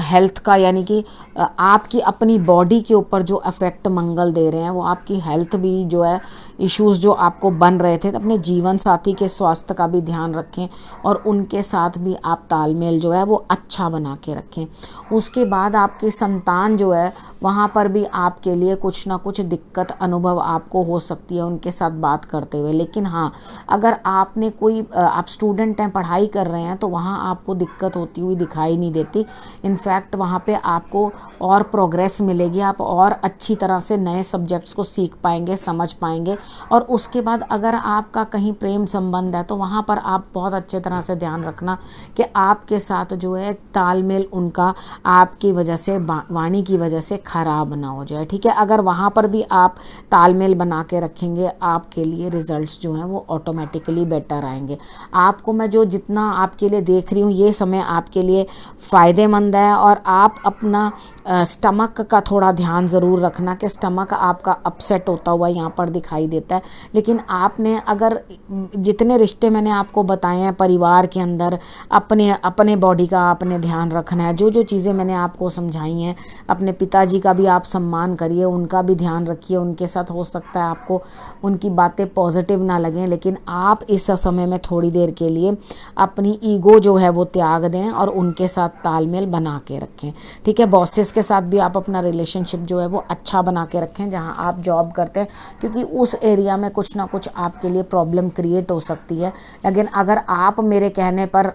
हेल्थ का, यानी कि आपकी अपनी बॉडी के ऊपर जो अफेक्ट मंगल दे रहे हैं वो आपकी हेल्थ भी जो है इश्यूज़ जो आपको बन रहे थे, अपने जीवन साथी के स्वास्थ्य का भी ध्यान रखें और उनके साथ भी आप तालमेल जो है वो अच्छा बना के रखें। उसके बाद आपकी संतान जो है वहाँ पर भी आपके लिए कुछ ना कुछ दिक्कत अनुभव आपको हो सकती है उनके साथ बात करते हुए। लेकिन हाँ, अगर आपने कोई आप स्टूडेंट हैं, पढ़ाई कर रहे हैं, तो वहाँ आपको दिक्कत होती हुई दिखाई नहीं देती। इनफैक्ट वहाँ पे आपको और प्रोग्रेस मिलेगी, आप और अच्छी तरह से नए सब्जेक्ट्स को सीख पाएंगे, समझ पाएंगे। और उसके बाद अगर आपका कहीं प्रेम संबंध है तो वहाँ पर आप बहुत अच्छे तरह से ध्यान रखना कि आपके साथ जो है तालमेल उनका आपकी वजह से, वाणी की वजह से खराब ना हो जाए, ठीक है। अगर वहाँ पर भी आप तालमेल बना के रखेंगे, आपके लिए रिजल्ट्स जो हैं वो ऑटोमेटिकली बेटर आएंगे। आपको मैं जो जितना आपके लिए देख रही हूँ, ये समय आपके लिए फ़ायदेमंद है। और आप अपना स्टमक का थोड़ा ध्यान ज़रूर रखना कि स्टमक आपका अपसेट होता हुआ यहाँ पर दिखाई देता है। लेकिन आपने अगर जितने रिश्ते मैंने आपको बताए हैं परिवार के अंदर, अपने बॉडी का आपने ध्यान रखना है। जो जो चीज़ें मैंने आपको समझाई हैं, अपने पिताजी का भी आप सम्मान करिए, उनका भी ध्यान रखिए। उनके साथ हो सकता है आपको उनकी बातें पॉजिटिव ना लगें, लेकिन आप इस समय में थोड़ी देर के लिए अपनी ईगो जो है वो त्याग दें और उनके साथ तालमेल बना के रखें, ठीक है। बॉसेस के साथ भी आप अपना रिलेशनशिप जो है वो अच्छा बना के रखें जहां आप जॉब करते हैं, क्योंकि उस एरिया में कुछ ना कुछ आपके लिए प्रॉब्लम क्रिएट हो सकती है। लेकिन अगर आप मेरे कहने पर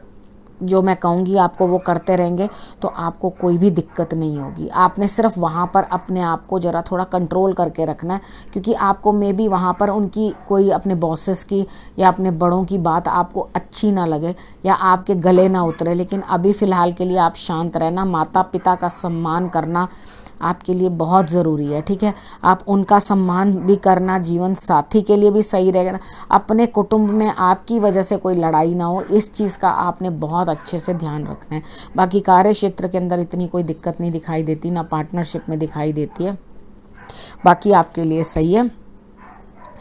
जो मैं कहूँगी आपको वो करते रहेंगे तो आपको कोई भी दिक्कत नहीं होगी। आपने सिर्फ वहाँ पर अपने आप को ज़रा थोड़ा कंट्रोल करके रखना है, क्योंकि आपको मे बी वहाँ पर उनकी कोई अपने बॉसेस की या अपने बड़ों की बात आपको अच्छी ना लगे या आपके गले ना उतरे। लेकिन अभी फ़िलहाल के लिए आप शांत रहना, माता पिता का सम्मान करना आपके लिए बहुत ज़रूरी है, ठीक है। आप उनका सम्मान भी करना, जीवन साथी के लिए भी सही रहेगा। अपने कुटुंब में आपकी वजह से कोई लड़ाई ना हो, इस चीज़ का आपने बहुत अच्छे से ध्यान रखना है। बाकी कार्य क्षेत्र के अंदर इतनी कोई दिक्कत नहीं दिखाई देती, ना पार्टनरशिप में दिखाई देती है, बाकी आपके लिए सही है,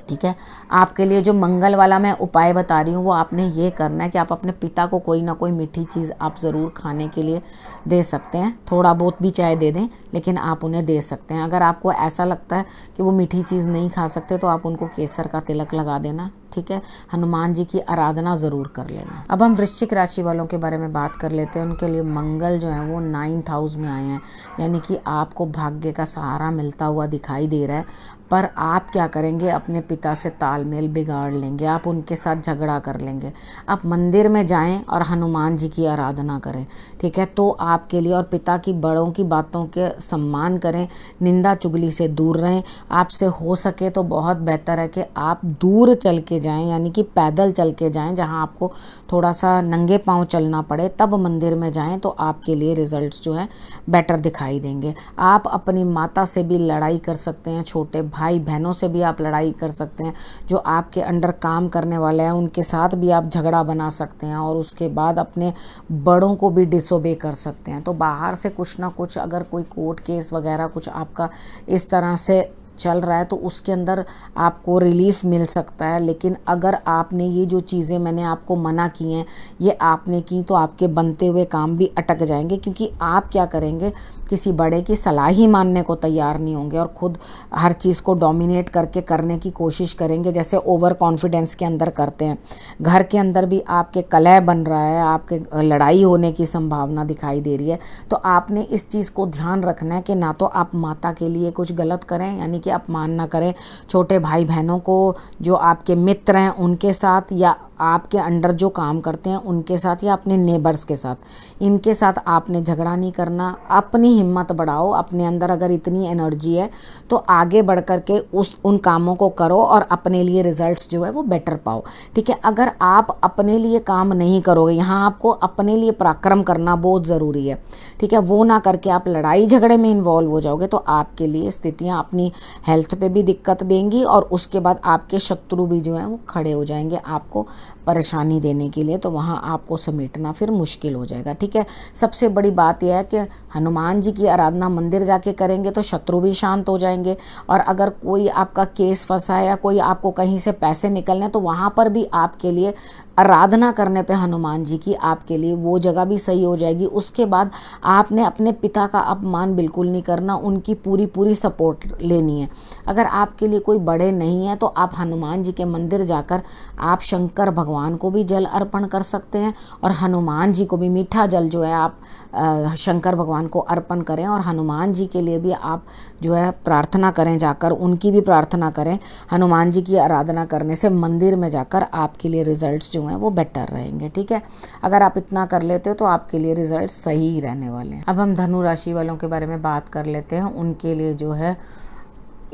ठीक है। आपके लिए जो मंगल वाला मैं उपाय बता रही हूँ वो आपने ये करना है कि आप अपने पिता को कोई ना कोई मीठी चीज़ आप ज़रूर खाने के लिए दे सकते हैं। थोड़ा बहुत भी चाहे दे दें, लेकिन आप उन्हें दे सकते हैं। अगर आपको ऐसा लगता है कि वो मीठी चीज़ नहीं खा सकते तो आप उनको केसर का तिलक लगा देना, ठीक है। हनुमान जी की आराधना ज़रूर कर लेना। अब हम वृश्चिक राशि वालों के बारे में बात कर लेते हैं। उनके लिए मंगल जो है वो 9th हाउस में आए हैं, यानी कि आपको भाग्य का सहारा मिलता हुआ दिखाई दे रहा है। पर आप क्या करेंगे, अपने पिता से तालमेल बिगाड़ लेंगे, आप उनके साथ झगड़ा कर लेंगे। आप मंदिर में जाएं और हनुमान जी की आराधना करें, ठीक है। तो आपके लिए, और पिता की बड़ों की बातों के सम्मान करें, निंदा चुगली से दूर रहें। आपसे हो सके तो बहुत बेहतर है कि आप दूर चल के जाएं, यानी कि पैदल चल के जाएं, जहां आपको थोड़ा सा नंगे पांव चलना पड़े, तब मंदिर में जाएं तो आपके लिए रिजल्ट्स जो हैं बेटर दिखाई देंगे। आप अपनी माता से भी लड़ाई कर सकते हैं, छोटे भाई बहनों से भी आप लड़ाई कर सकते हैं, जो आपके अंडर काम करने वाले हैं उनके साथ भी आप झगड़ा बना सकते हैं, और उसके बाद अपने बड़ों को भी डिसोबे कर सकते हैं। तो बाहर से कुछ ना कुछ, अगर कोई कोर्ट केस वगैरह कुछ आपका इस तरह से चल रहा है तो उसके अंदर आपको रिलीफ मिल सकता है। लेकिन अगर आपने ये जो चीज़ें मैंने आपको मना की हैं ये आपने की तो आपके बनते हुए काम भी अटक जाएंगे, क्योंकि आप क्या करेंगे, किसी बड़े की सलाह ही मानने को तैयार नहीं होंगे और खुद हर चीज़ को डोमिनेट करके करने की कोशिश करेंगे, जैसे ओवर कॉन्फिडेंस के अंदर करते हैं। घर के अंदर भी आपके कलह बन रहा है, आपके लड़ाई होने की संभावना दिखाई दे रही है। तो आपने इस चीज़ को ध्यान रखना है कि ना तो आप माता के लिए कुछ गलत करें, यानी कि अपमान ना करें छोटे भाई बहनों को, जो आपके मित्र हैं उनके साथ, या आपके अंडर जो काम करते हैं उनके साथ, या अपने नेबर्स के साथ, इनके साथ आपने झगड़ा नहीं करना। अपनी हिम्मत बढ़ाओ, अपने अंदर अगर इतनी एनर्जी है तो आगे बढ़ कर के उन कामों को करो और अपने लिए रिजल्ट्स जो है वो बेटर पाओ। ठीक है, अगर आप अपने लिए काम नहीं करोगे, यहाँ आपको अपने लिए पराक्रम करना बहुत ज़रूरी है। ठीक है, वो ना करके आप लड़ाई झगड़े में इन्वॉल्व हो जाओगे तो आपके लिए स्थितियाँ अपनी हेल्थ पे भी दिक्कत देंगी, और उसके बाद आपके शत्रु भी जो हैं वो खड़े हो जाएंगे आपको परेशानी देने के लिए, तो वहाँ आपको समेटना फिर मुश्किल हो जाएगा। ठीक है, सबसे बड़ी बात यह है कि हनुमान जी की आराधना मंदिर जाके करेंगे तो शत्रु भी शांत हो जाएंगे, और अगर कोई आपका केस फंसा है या कोई आपको कहीं से पैसे निकलने, तो वहाँ पर भी आपके लिए आराधना करने पे हनुमान जी की आपके लिए वो जगह भी सही हो जाएगी। उसके बाद आपने अपने पिता का अपमान बिल्कुल नहीं करना, उनकी पूरी पूरी सपोर्ट लेनी है। अगर आपके लिए कोई बड़े नहीं है तो आप हनुमान जी के मंदिर जाकर आप शंकर भगवान को भी जल अर्पण कर सकते हैं, और हनुमान जी को भी मीठा जल जो है आप शंकर भगवान को अर्पण करें, और हनुमान जी के लिए भी आप जो है प्रार्थना करें, जाकर उनकी भी प्रार्थना करें। हनुमान जी की आराधना करने से मंदिर में जाकर आपके लिए रिजल्ट्स जो हैं वो बेटर रहेंगे। ठीक है, अगर आप इतना कर लेते हो तो आपके लिए रिजल्ट्स सही ही रहने वाले हैं। अब हम धनु राशि वालों के बारे में बात कर लेते हैं। उनके लिए जो है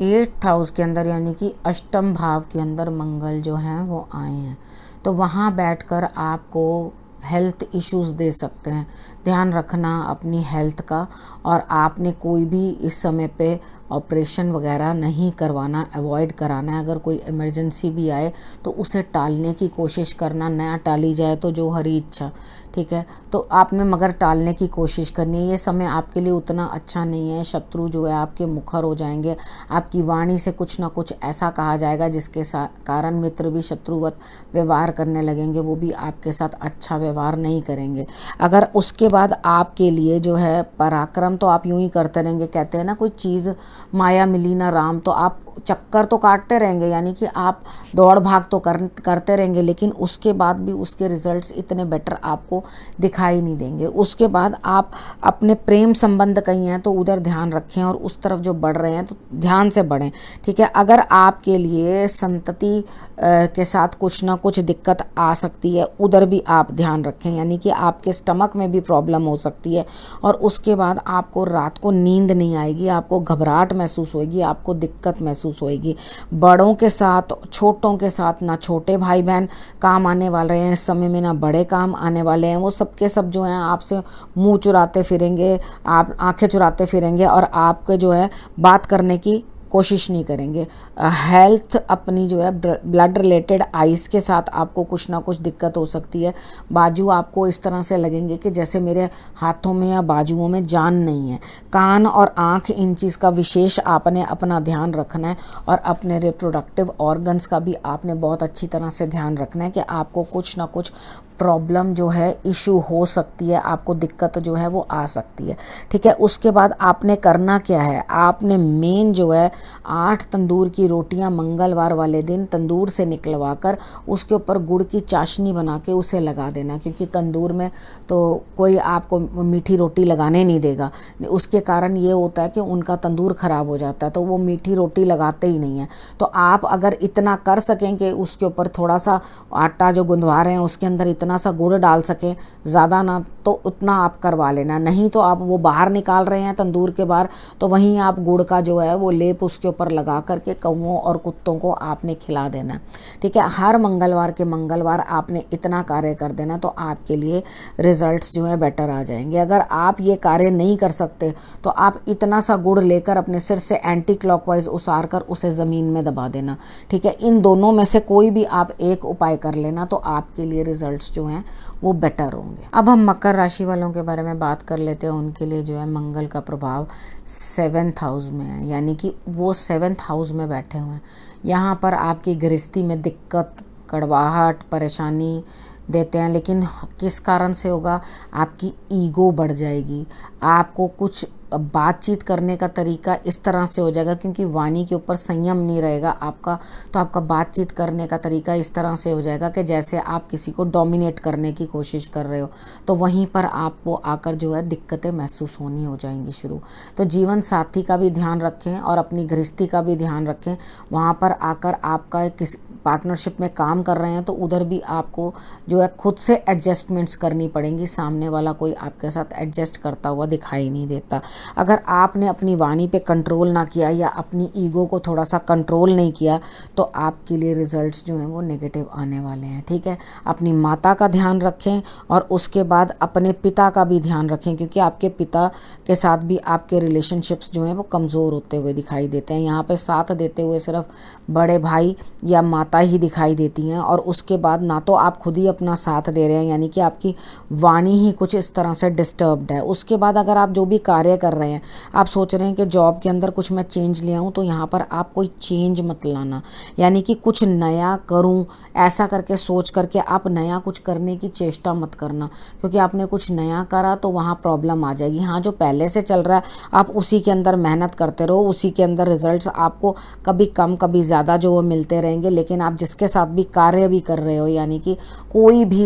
8th हाउस के अंदर यानी कि अष्टम भाव के अंदर मंगल जो हैं वो आए हैं, तो वहाँ बैठकर आपको हेल्थ इश्यूज़ दे सकते हैं। ध्यान रखना अपनी हेल्थ का, और आपने कोई भी इस समय पे ऑपरेशन वगैरह नहीं करवाना, अवॉइड कराना है। अगर कोई इमरजेंसी भी आए तो उसे टालने की कोशिश करना, नया टाली जाए तो जो हरी इच्छा। ठीक है, तो आपने मगर टालने की कोशिश करनी है। ये समय आपके लिए उतना अच्छा नहीं है, शत्रु जो है आपके मुखर हो जाएंगे, आपकी वाणी से कुछ ना कुछ ऐसा कहा जाएगा जिसके कारण मित्र भी शत्रुवत व्यवहार करने लगेंगे, वो भी आपके साथ अच्छा व्यवहार नहीं करेंगे। अगर उसके बाद आपके लिए जो है पराक्रम, तो आप यूं ही करते रहेंगे। कहते हैं ना, कोई चीज़ माया मिली ना राम, तो आप चक्कर तो काटते रहेंगे, यानी कि आप दौड़ भाग तो करते रहेंगे, लेकिन उसके बाद भी उसके रिजल्ट्स इतने बेटर आपको दिखाई नहीं देंगे। उसके बाद आप अपने प्रेम संबंध कहीं हैं तो उधर ध्यान रखें, और उस तरफ जो बढ़ रहे हैं तो ध्यान से बढ़ें। ठीक है, अगर आपके लिए संतति के साथ कुछ ना कुछ दिक्कत आ सकती है, उधर भी आप ध्यान रखें, यानी कि आपके स्टमक में भी प्रॉब्लम हो सकती है, और उसके बाद आपको रात को नींद नहीं आएगी, आपको घबराहट महसूस होगी, आपको दिक्कत महसूस होगी। बड़ों के साथ, छोटों के साथ, ना छोटे भाई बहन काम आने वाले हैं इस समय में, ना बड़े काम आने वाले हैं। वो सब के सब जो हैं आपसे मुंह चुराते फिरेंगे, आप आंखें चुराते फिरेंगे, और आपके जो है बात करने की कोशिश नहीं करेंगे। हेल्थ अपनी जो है ब्लड रिलेटेड आइज़ के साथ आपको कुछ ना कुछ दिक्कत हो सकती है। बाजू आपको इस तरह से लगेंगे कि जैसे मेरे हाथों में या बाजुओं में जान नहीं है। कान और आँख, इन चीज़ का विशेष आपने अपना ध्यान रखना है, और अपने रिप्रोडक्टिव ऑर्गन्स का भी आपने बहुत अच्छी तरह से ध्यान रखना है कि आपको कुछ ना कुछ प्रॉब्लम जो है, इशू हो सकती है, आपको दिक्कत जो है वो आ सकती है। ठीक है, उसके बाद आपने करना क्या है, आपने मेन जो है 8 तंदूर की रोटियां मंगलवार वाले दिन तंदूर से निकलवा कर उसके ऊपर गुड़ की चाशनी बना के उसे लगा देना, क्योंकि तंदूर में तो कोई आपको मीठी रोटी लगाने नहीं देगा। उसके कारण ये होता है कि उनका तंदूर ख़राब हो जाता है, तो वो मीठी रोटी लगाते ही नहीं है। तो आप अगर इतना कर सकें कि उसके ऊपर थोड़ा सा आटा जो गुंदवा रहे हैं उसके अंदर इतना सा गुड़ डाल सकें, ज़्यादा ना तो उतना आप करवा लेना। नहीं तो आप वो बाहर निकाल रहे हैं तंदूर के बाहर, तो वहीं आप गुड़ का जो है वो लेप उसके ऊपर लगा करके कौओं और कुत्तों को आपने खिला देना। ठीक है, हर मंगलवार के मंगलवार आपने इतना कार्य कर देना, तो आपके लिए रिजल्ट्स जो है बेटर आ जाएंगे। अगर आप ये कार्य नहीं कर सकते तो आप इतना सा गुड़ लेकर अपने सिर से एंटी क्लॉकवाइज उसार कर उसे ज़मीन में दबा देना। ठीक है, इन दोनों में से कोई भी आप एक उपाय कर लेना, तो आपके लिए रिजल्ट्स जो हैं वो बेटर होंगे। अब हम मकर राशि वालों के बारे में बात कर लेते हैं। उनके लिए जो है मंगल का प्रभाव 7th हाउस में है, यानी कि वो 7th हाउस में बैठे हुए हैं। यहाँ पर आपकी गृहस्थी में दिक्कत, कड़वाहट, परेशानी देते हैं, लेकिन किस कारण से होगा, आपकी ईगो बढ़ जाएगी, आपको कुछ बातचीत करने का तरीका इस तरह से हो जाएगा, क्योंकि वाणी के ऊपर संयम नहीं रहेगा आपका, तो आपका बातचीत करने का तरीका इस तरह से हो जाएगा कि जैसे आप किसी को डोमिनेट करने की कोशिश कर रहे हो। तो वहीं पर आपको आकर जो है दिक्कतें महसूस होनी हो जाएंगी शुरू। तो जीवन साथी का भी ध्यान रखें और अपनी गृहस्थी का भी ध्यान रखें। वहाँ पर आकर आपका किसी पार्टनरशिप में काम कर रहे हैं तो उधर भी आपको जो है खुद से एडजस्टमेंट्स करनी पड़ेंगी। सामने वाला कोई आपके साथ एडजस्ट करता हुआ दिखाई नहीं देता। अगर आपने अपनी वाणी पे कंट्रोल ना किया या अपनी ईगो को थोड़ा सा कंट्रोल नहीं किया तो आपके लिए रिजल्ट्स जो हैं वो नेगेटिव आने वाले हैं। ठीक है, अपनी माता का ध्यान रखें और उसके बाद अपने पिता का भी ध्यान रखें, क्योंकि आपके पिता के साथ भी आपके रिलेशनशिप्स जो हैं वो कमज़ोर होते हुए दिखाई देते हैं। यहाँ पे साथ देते हुए सिर्फ बड़े भाई या माता ही दिखाई देती हैं, और उसके बाद ना तो आप खुद ही अपना साथ दे रहे हैं, यानी कि आपकी वाणी ही कुछ इस तरह से डिस्टर्ब्ड है। उसके बाद अगर आप जो भी कार्य कर रहे हैं, आप सोच रहे हैं कि जॉब के अंदर कुछ मैं चेंज ले आऊँ, तो यहाँ पर आप कोई चेंज मत लाना, यानी कि कुछ नया करूँ ऐसा करके सोच करके आप नया कुछ करने की चेष्टा मत करना, क्योंकि आपने कुछ नया करा तो वहाँ प्रॉब्लम आ जाएगी। हाँ, जो पहले से चल रहा है आप उसी के अंदर मेहनत करते रहो, उसी के अंदर रिजल्ट्स आपको कभी कम कभी ज़्यादा जो वो मिलते रहेंगे। लेकिन आप जिसके साथ भी कार्य भी कर रहे हो, यानी कि कोई भी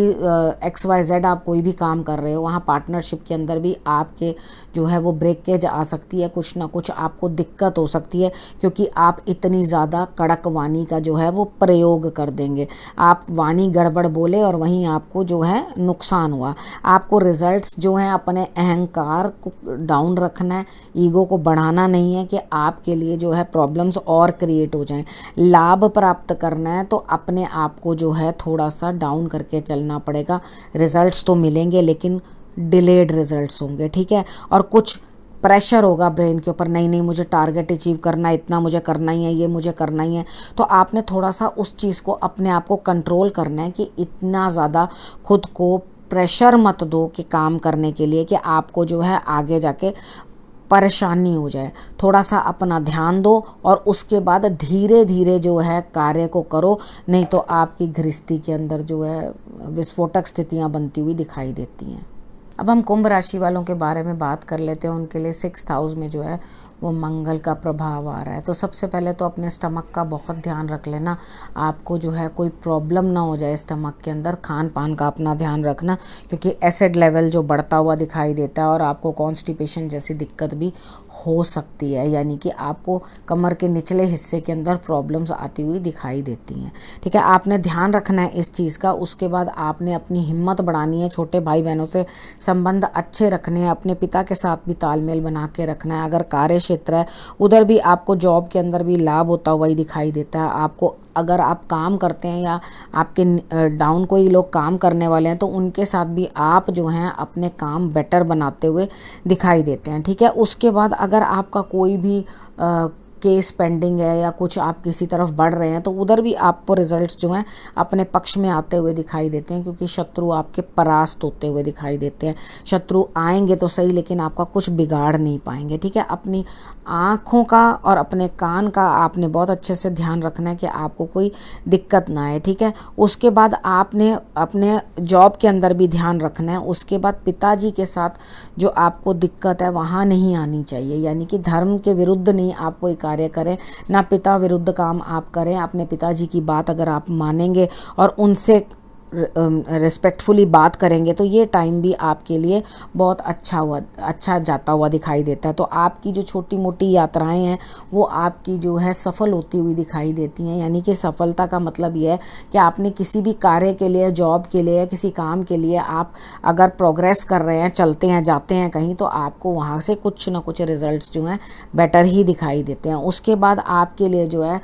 XYZ आप कोई भी काम कर रहे हो, वहाँ पार्टनरशिप के अंदर भी आपके जो है वो ब्रेकेज आ सकती है, कुछ ना कुछ आपको दिक्कत हो सकती है, क्योंकि आप इतनी ज़्यादा कड़क वाणी का जो है वो प्रयोग कर देंगे। आप वाणी गड़बड़ बोले और वहीं आपको जो है नुकसान हुआ। आपको रिजल्ट्स जो हैं अपने अहंकार को डाउन रखना है, ईगो को बढ़ाना नहीं है कि आपके लिए जो है प्रॉब्लम्स और क्रिएट हो जाएं। लाभ प्राप्त करना है तो अपने आप को जो है थोड़ा सा डाउन करके चलना पड़ेगा। रिजल्ट्स तो मिलेंगे लेकिन डिलेड रिजल्ट्स होंगे। ठीक है, और कुछ प्रेशर होगा ब्रेन के ऊपर, नहीं नहीं मुझे टारगेट अचीव करना है, इतना मुझे करना ही है, ये मुझे करना ही है। तो आपने थोड़ा सा उस चीज़ को अपने आप को कंट्रोल करना है कि इतना ज़्यादा खुद को प्रेशर मत दो कि काम करने के लिए, कि आपको जो है आगे जाके परेशानी हो जाए। थोड़ा सा अपना ध्यान दो और उसके बाद धीरे धीरे जो है कार्य को करो, नहीं तो आपकी गृहस्थी के अंदर जो है विस्फोटक स्थितियां बनती हुई दिखाई देती हैं। अब हम कुंभ राशि वालों के बारे में बात कर लेते हैं। उनके लिए 6th हाउस में जो है वो मंगल का प्रभाव आ रहा है। तो सबसे पहले तो अपने स्टमक का बहुत ध्यान रख लेना, आपको जो है कोई प्रॉब्लम ना हो जाए स्टमक के अंदर। खान पान का अपना ध्यान रखना, क्योंकि एसिड लेवल जो बढ़ता हुआ दिखाई देता है और आपको कॉन्स्टिपेशन जैसी दिक्कत भी हो सकती है, यानी कि आपको कमर के निचले हिस्से के अंदर प्रॉब्लम्स आती हुई दिखाई देती हैं। ठीक है, आपने ध्यान रखना है इस चीज़ का। उसके बाद आपने अपनी हिम्मत बढ़ानी है, छोटे भाई बहनों से संबंध अच्छे रखने हैं, अपने पिता के साथ भी तालमेल बना के रखना है। अगर कार्य क्षेत्र है उधर भी आपको जॉब के अंदर भी लाभ होता हुआ ही दिखाई देता है। आपको अगर आप काम करते हैं या आपके डाउन कोई लोग काम करने वाले हैं तो उनके साथ भी आप जो हैं अपने काम बेटर बनाते हुए दिखाई देते हैं। ठीक है, उसके बाद अगर आपका कोई भी केस पेंडिंग है या कुछ आप किसी तरफ बढ़ रहे हैं तो उधर भी आपको रिजल्ट्स जो हैं अपने पक्ष में आते हुए दिखाई देते हैं, क्योंकि शत्रु आपके परास्त होते हुए दिखाई देते हैं। शत्रु आएंगे तो सही लेकिन आपका कुछ बिगाड़ नहीं पाएंगे। ठीक है, अपनी आँखों का और अपने कान का आपने बहुत अच्छे से ध्यान रखना है कि आपको कोई दिक्कत ना आए। ठीक है, उसके बाद आपने अपने जॉब के अंदर भी ध्यान रखना है। उसके बाद पिताजी के साथ जो आपको दिक्कत है वहाँ नहीं आनी चाहिए, यानी कि धर्म के विरुद्ध नहीं आप कोई कार्य करें, ना पिता विरुद्ध काम आप करें। अपने पिताजी की बात अगर आप मानेंगे और उनसे रिस्पेक्टफुली बात करेंगे तो ये टाइम भी आपके लिए बहुत अच्छा जाता हुआ दिखाई देता है। तो आपकी जो छोटी मोटी यात्राएं हैं वो आपकी जो है सफल होती हुई दिखाई देती हैं, यानी कि सफलता का मतलब ये है कि आपने किसी भी कार्य के लिए, जॉब के लिए, किसी काम के लिए आप अगर प्रोग्रेस कर रहे हैं, चलते हैं, जाते हैं कहीं, तो आपको वहाँ से कुछ ना कुछ रिजल्ट्स जो हैं बेटर ही दिखाई देते हैं। उसके बाद आपके लिए जो है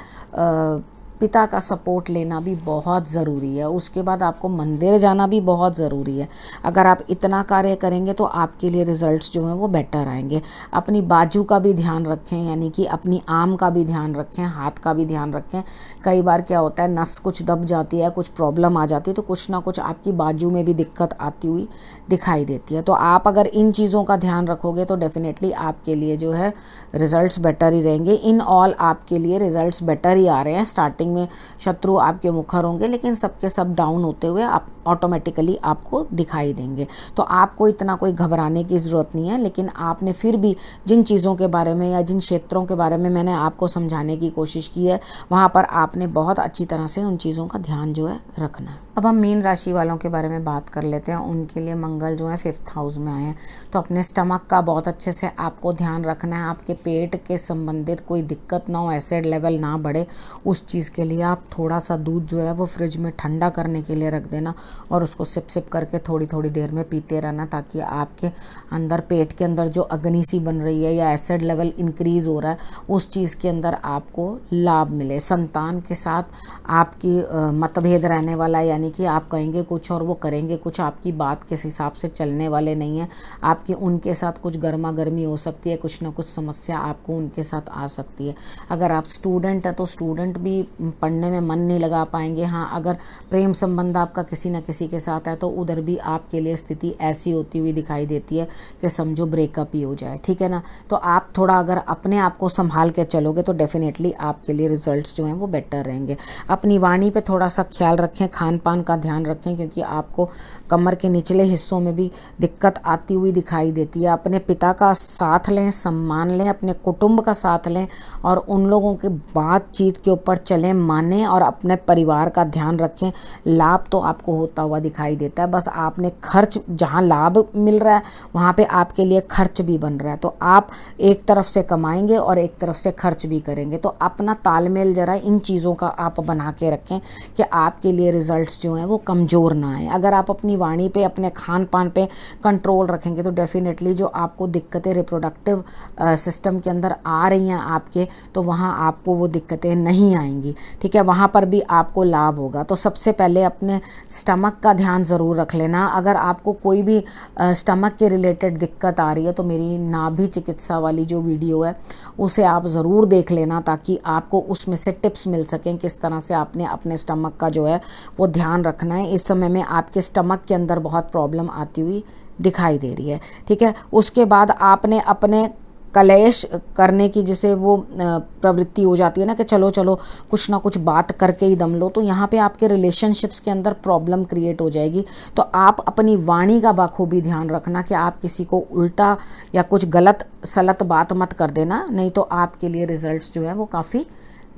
पिता का सपोर्ट लेना भी बहुत ज़रूरी है। उसके बाद आपको मंदिर जाना भी बहुत ज़रूरी है। अगर आप इतना कार्य करेंगे तो आपके लिए रिजल्ट्स जो हैं वो बेटर आएंगे। अपनी बाजू का भी ध्यान रखें, यानी कि अपनी आर्म का भी ध्यान रखें, हाथ का भी ध्यान रखें। कई बार क्या होता है, नस कुछ दब जाती है, कुछ प्रॉब्लम आ जाती है, तो कुछ ना कुछ आपकी बाजू में भी दिक्कत आती हुई दिखाई देती है। तो आप अगर इन चीज़ों का ध्यान रखोगे तो डेफिनेटली आपके लिए जो है रिजल्ट्स बेटर ही रहेंगे। इन ऑल आपके लिए रिजल्ट्स बेटर ही आ रहे हैं। स्टार्टिंग में शत्रु आपके मुखर होंगे लेकिन सबके सब डाउन होते हुए आप ऑटोमेटिकली आपको दिखाई देंगे। तो आपको इतना कोई घबराने की ज़रूरत नहीं है, लेकिन आपने फिर भी जिन चीज़ों के बारे में या जिन क्षेत्रों के बारे में मैंने आपको समझाने की कोशिश की है, वहाँ पर आपने बहुत अच्छी तरह से उन चीज़ों का ध्यान जो है रखना है। अब हम मीन राशि वालों के बारे में बात कर लेते हैं। उनके लिए मंगल जो है 5th हाउस में आए हैं, तो अपने स्टमक का बहुत अच्छे से आपको ध्यान रखना है। आपके पेट के संबंधित कोई दिक्कत ना हो, एसिड लेवल ना बढ़े, उस चीज़ के लिए आप थोड़ा सा दूध जो है वो फ्रिज में ठंडा करने के लिए रख देना और उसको सिप सिप करके थोड़ी थोड़ी देर में पीते रहना, ताकि आपके अंदर पेट के अंदर जो अग्नि सी बन रही है या एसिड लेवल इंक्रीज हो रहा है, उस चीज़ के अंदर आपको लाभ मिले। संतान के साथ आपकी मतभेद रहने वाला, यानी कि आप कहेंगे कुछ और वो करेंगे कुछ, आपकी बात किस हिसाब से चलने वाले नहीं है। आपकी उनके साथ कुछ गर्मा गर्मी हो सकती है, कुछ ना कुछ समस्या आपको उनके साथ आ सकती है। अगर आप स्टूडेंट हैं तो स्टूडेंट भी पढ़ने में मन नहीं लगा पाएंगे। हाँ, अगर प्रेम संबंध आपका किसी न किसी के साथ है तो उधर भी आपके लिए स्थिति ऐसी होती हुई दिखाई देती है कि समझो ब्रेकअप ही हो जाए, ठीक है ना। तो आप थोड़ा अगर अपने आप को संभाल के चलोगे तो डेफिनेटली आपके लिए रिजल्ट्स जो हैं वो बेटर रहेंगे। अपनी वाणी पे थोड़ा सा ख्याल रखें, खान पान का ध्यान रखें, क्योंकि आपको कमर के निचले हिस्सों में भी दिक्कत आती हुई दिखाई देती है। अपने पिता का साथ लें, सम्मान लें, अपने कुटुंब का साथ लें और उन लोगों की बातचीत के ऊपर चलें, मानें और अपने परिवार का ध्यान रखें। लाभ तो आपको होता हुआ दिखाई देता है, बस आपने खर्च, जहाँ लाभ मिल रहा है वहाँ पे आपके लिए खर्च भी बन रहा है, तो आप एक तरफ से कमाएंगे और एक तरफ से खर्च भी करेंगे। तो अपना तालमेल जरा इन चीज़ों का आप बना के रखें कि आपके लिए रिजल्ट्स जो हैं वो कमज़ोर ना आए। अगर आप अपनी वाणी पे, अपने खान पान पे कंट्रोल रखेंगे तो डेफिनेटली जो आपको दिक्कतें रिप्रोडक्टिव सिस्टम के अंदर आ रही हैं आपके, तो वहाँ आपको वो दिक्कतें नहीं आएंगी, ठीक है। वहाँ पर भी आपको लाभ होगा। तो सबसे पहले अपने स्टमक का ध्यान ज़रूर रख लेना। अगर आपको कोई भी स्टमक के रिलेटेड दिक्कत आ रही है तो मेरी नाभि चिकित्सा वाली जो वीडियो है उसे आप ज़रूर देख लेना, ताकि आपको उसमें से टिप्स मिल सकें किस तरह से आपने अपने स्टमक का जो है वो ध्यान रखना है। इस समय में आपके स्टमक के अंदर बहुत प्रॉब्लम आती हुई दिखाई दे रही है, ठीक है। उसके बाद आपने अपने कलेश करने की जिसे वो प्रवृत्ति हो जाती है ना कि चलो चलो कुछ ना कुछ बात करके ही दम लो, तो यहाँ पे आपके रिलेशनशिप्स के अंदर प्रॉब्लम क्रिएट हो जाएगी। तो आप अपनी वाणी का बखूबी ध्यान रखना कि आप किसी को उल्टा या कुछ गलत सलत बात मत कर देना, नहीं तो आपके लिए रिजल्ट्स जो है वो काफ़ी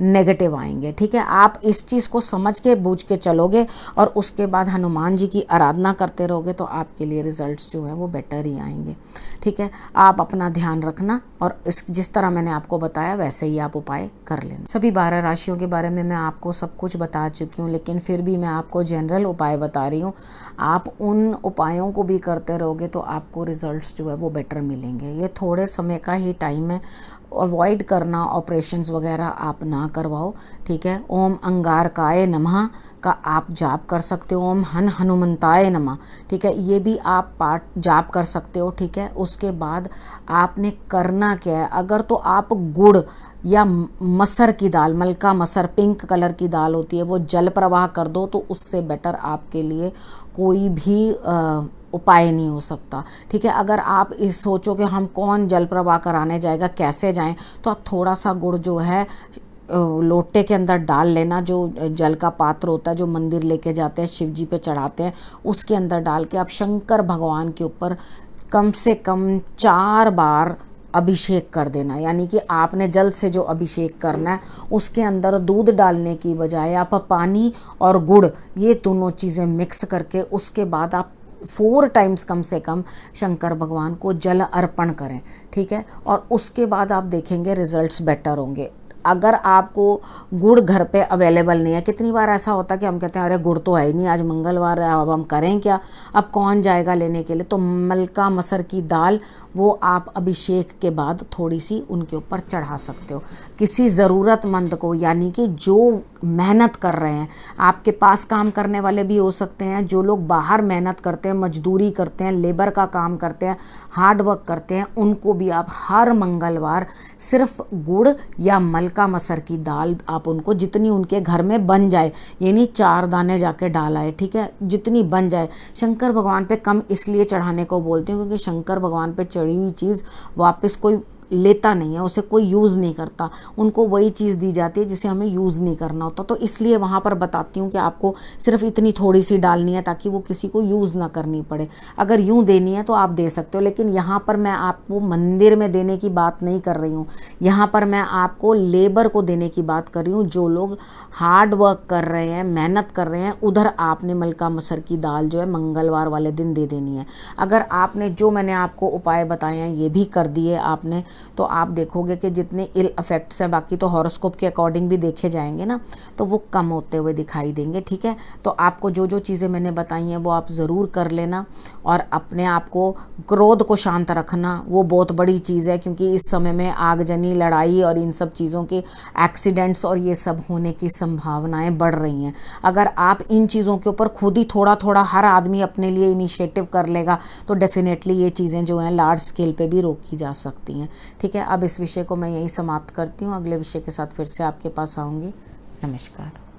नेगेटिव आएंगे, ठीक है। आप इस चीज़ को समझ के बूझ के चलोगे और उसके बाद हनुमान जी की आराधना करते रहोगे तो आपके लिए रिजल्ट्स जो हैं वो बेटर ही आएंगे, ठीक है। आप अपना ध्यान रखना और जिस तरह मैंने आपको बताया वैसे ही आप उपाय कर लेना। सभी 12 राशियों के बारे में मैं आपको सब कुछ बता चुकी हूँ, लेकिन फिर भी मैं आपको जनरल उपाय बता रही हूँ। आप उन उपायों को भी करते रहोगे तो आपको रिजल्ट्स जो है वो बेटर मिलेंगे। ये थोड़े समय का ही टाइम है, अवॉइड करना, ऑपरेशंस वगैरह आप ना करवाओ, ठीक है। ओम अंगारकाय नमः का आप जाप कर सकते हो, ओम हनुमंताय नमः, ठीक है, ये भी आप पाठ जाप कर सकते हो, ठीक है। उसके बाद आपने करना क्या है, अगर तो आप गुड़ या मसर की दाल, मलका मसर, पिंक कलर की दाल होती है, वो जल प्रवाह कर दो तो उससे बेटर आपके लिए कोई भी उपाय नहीं हो सकता, ठीक है। अगर आप इस सोचो कि हम कौन जल प्रवाह कराने जाएगा, कैसे जाएं, तो आप थोड़ा सा गुड़ जो है लोटे के अंदर डाल लेना, जो जल का पात्र होता है जो मंदिर लेके जाते हैं शिव जी पे चढ़ाते हैं, उसके अंदर डाल के आप शंकर भगवान के ऊपर कम से कम 4 बार अभिषेक कर देना। यानी कि आपने जल से जो अभिषेक करना है उसके अंदर दूध डालने की बजाय आप पानी और गुड़ ये दोनों चीज़ें मिक्स करके उसके बाद आप 4 टाइम्स कम से कम शंकर भगवान को जल अर्पण करें, ठीक है। और उसके बाद आप देखेंगे रिजल्ट्स बेटर होंगे। अगर आपको गुड़ घर पे अवेलेबल नहीं है, कितनी बार ऐसा होता है कि हम कहते हैं अरे गुड़ तो है ही नहीं, आज मंगलवार है, अब हम करें क्या, अब कौन जाएगा लेने के लिए, तो मलका मसर की दाल वो आप अभिषेक के बाद थोड़ी सी उनके ऊपर चढ़ा सकते हो। किसी ज़रूरतमंद को, यानी कि जो मेहनत कर रहे हैं, आपके पास काम करने वाले भी हो सकते हैं, जो लोग बाहर मेहनत करते हैं, मजदूरी करते हैं, लेबर का काम करते हैं, हार्ड वर्क करते हैं, उनको भी आप हर मंगलवार सिर्फ गुड़ या मलका मसर की दाल आप उनको जितनी उनके घर में बन जाए, यानी 4 दाने जाके डालाए, ठीक है, जितनी बन जाए। शंकर भगवान पे कम इसलिए चढ़ाने को बोलते हैं क्योंकि शंकर भगवान पे चढ़ी हुई चीज़ वापस कोई लेता नहीं है, उसे कोई यूज़ नहीं करता, उनको वही चीज़ दी जाती है जिसे हमें यूज़ नहीं करना होता। तो इसलिए वहाँ पर बताती हूँ कि आपको सिर्फ इतनी थोड़ी सी डालनी है ताकि वो किसी को यूज़ ना करनी पड़े। अगर यूँ देनी है तो आप दे सकते हो, लेकिन यहाँ पर मैं आपको मंदिर में देने की बात नहीं कर रही हूँ, यहाँ पर मैं आपको लेबर को देने की बात कर रही हूँ। जो लोग हार्ड वर्क कर रहे हैं, मेहनत कर रहे हैं, उधर आपने मलका मसर की दाल जो है मंगलवार वाले दिन दे देनी है। अगर आपने जो मैंने आपको उपाय बताए हैं ये भी कर दिए आपने, तो आप देखोगे कि जितने इल इफेक्ट्स हैं, बाकी तो हॉरोस्कोप के अकॉर्डिंग भी देखे जाएंगे ना, तो वो कम होते हुए दिखाई देंगे। ठीक है, तो आपको जो जो चीज़ें मैंने बताई हैं वो आप ज़रूर कर लेना, और अपने आप को, क्रोध को शांत रखना, वो बहुत बड़ी चीज़ है, क्योंकि इस समय में आगजनी, लड़ाई और इन सब चीज़ों के एक्सीडेंट्स और ये सब होने की संभावनाएं बढ़ रही हैं। अगर आप इन चीज़ों के ऊपर खुद ही थोड़ा थोड़ा हर आदमी अपने लिए इनिशिएटिव कर लेगा तो डेफिनेटली ये चीज़ें जो हैं लार्ज स्केल पे भी रोकी जा सकती हैं। ठीक है, अब इस विषय को मैं यहीं समाप्त करती हूँ, अगले विषय के साथ फिर से आपके पास आऊँगी। नमस्कार।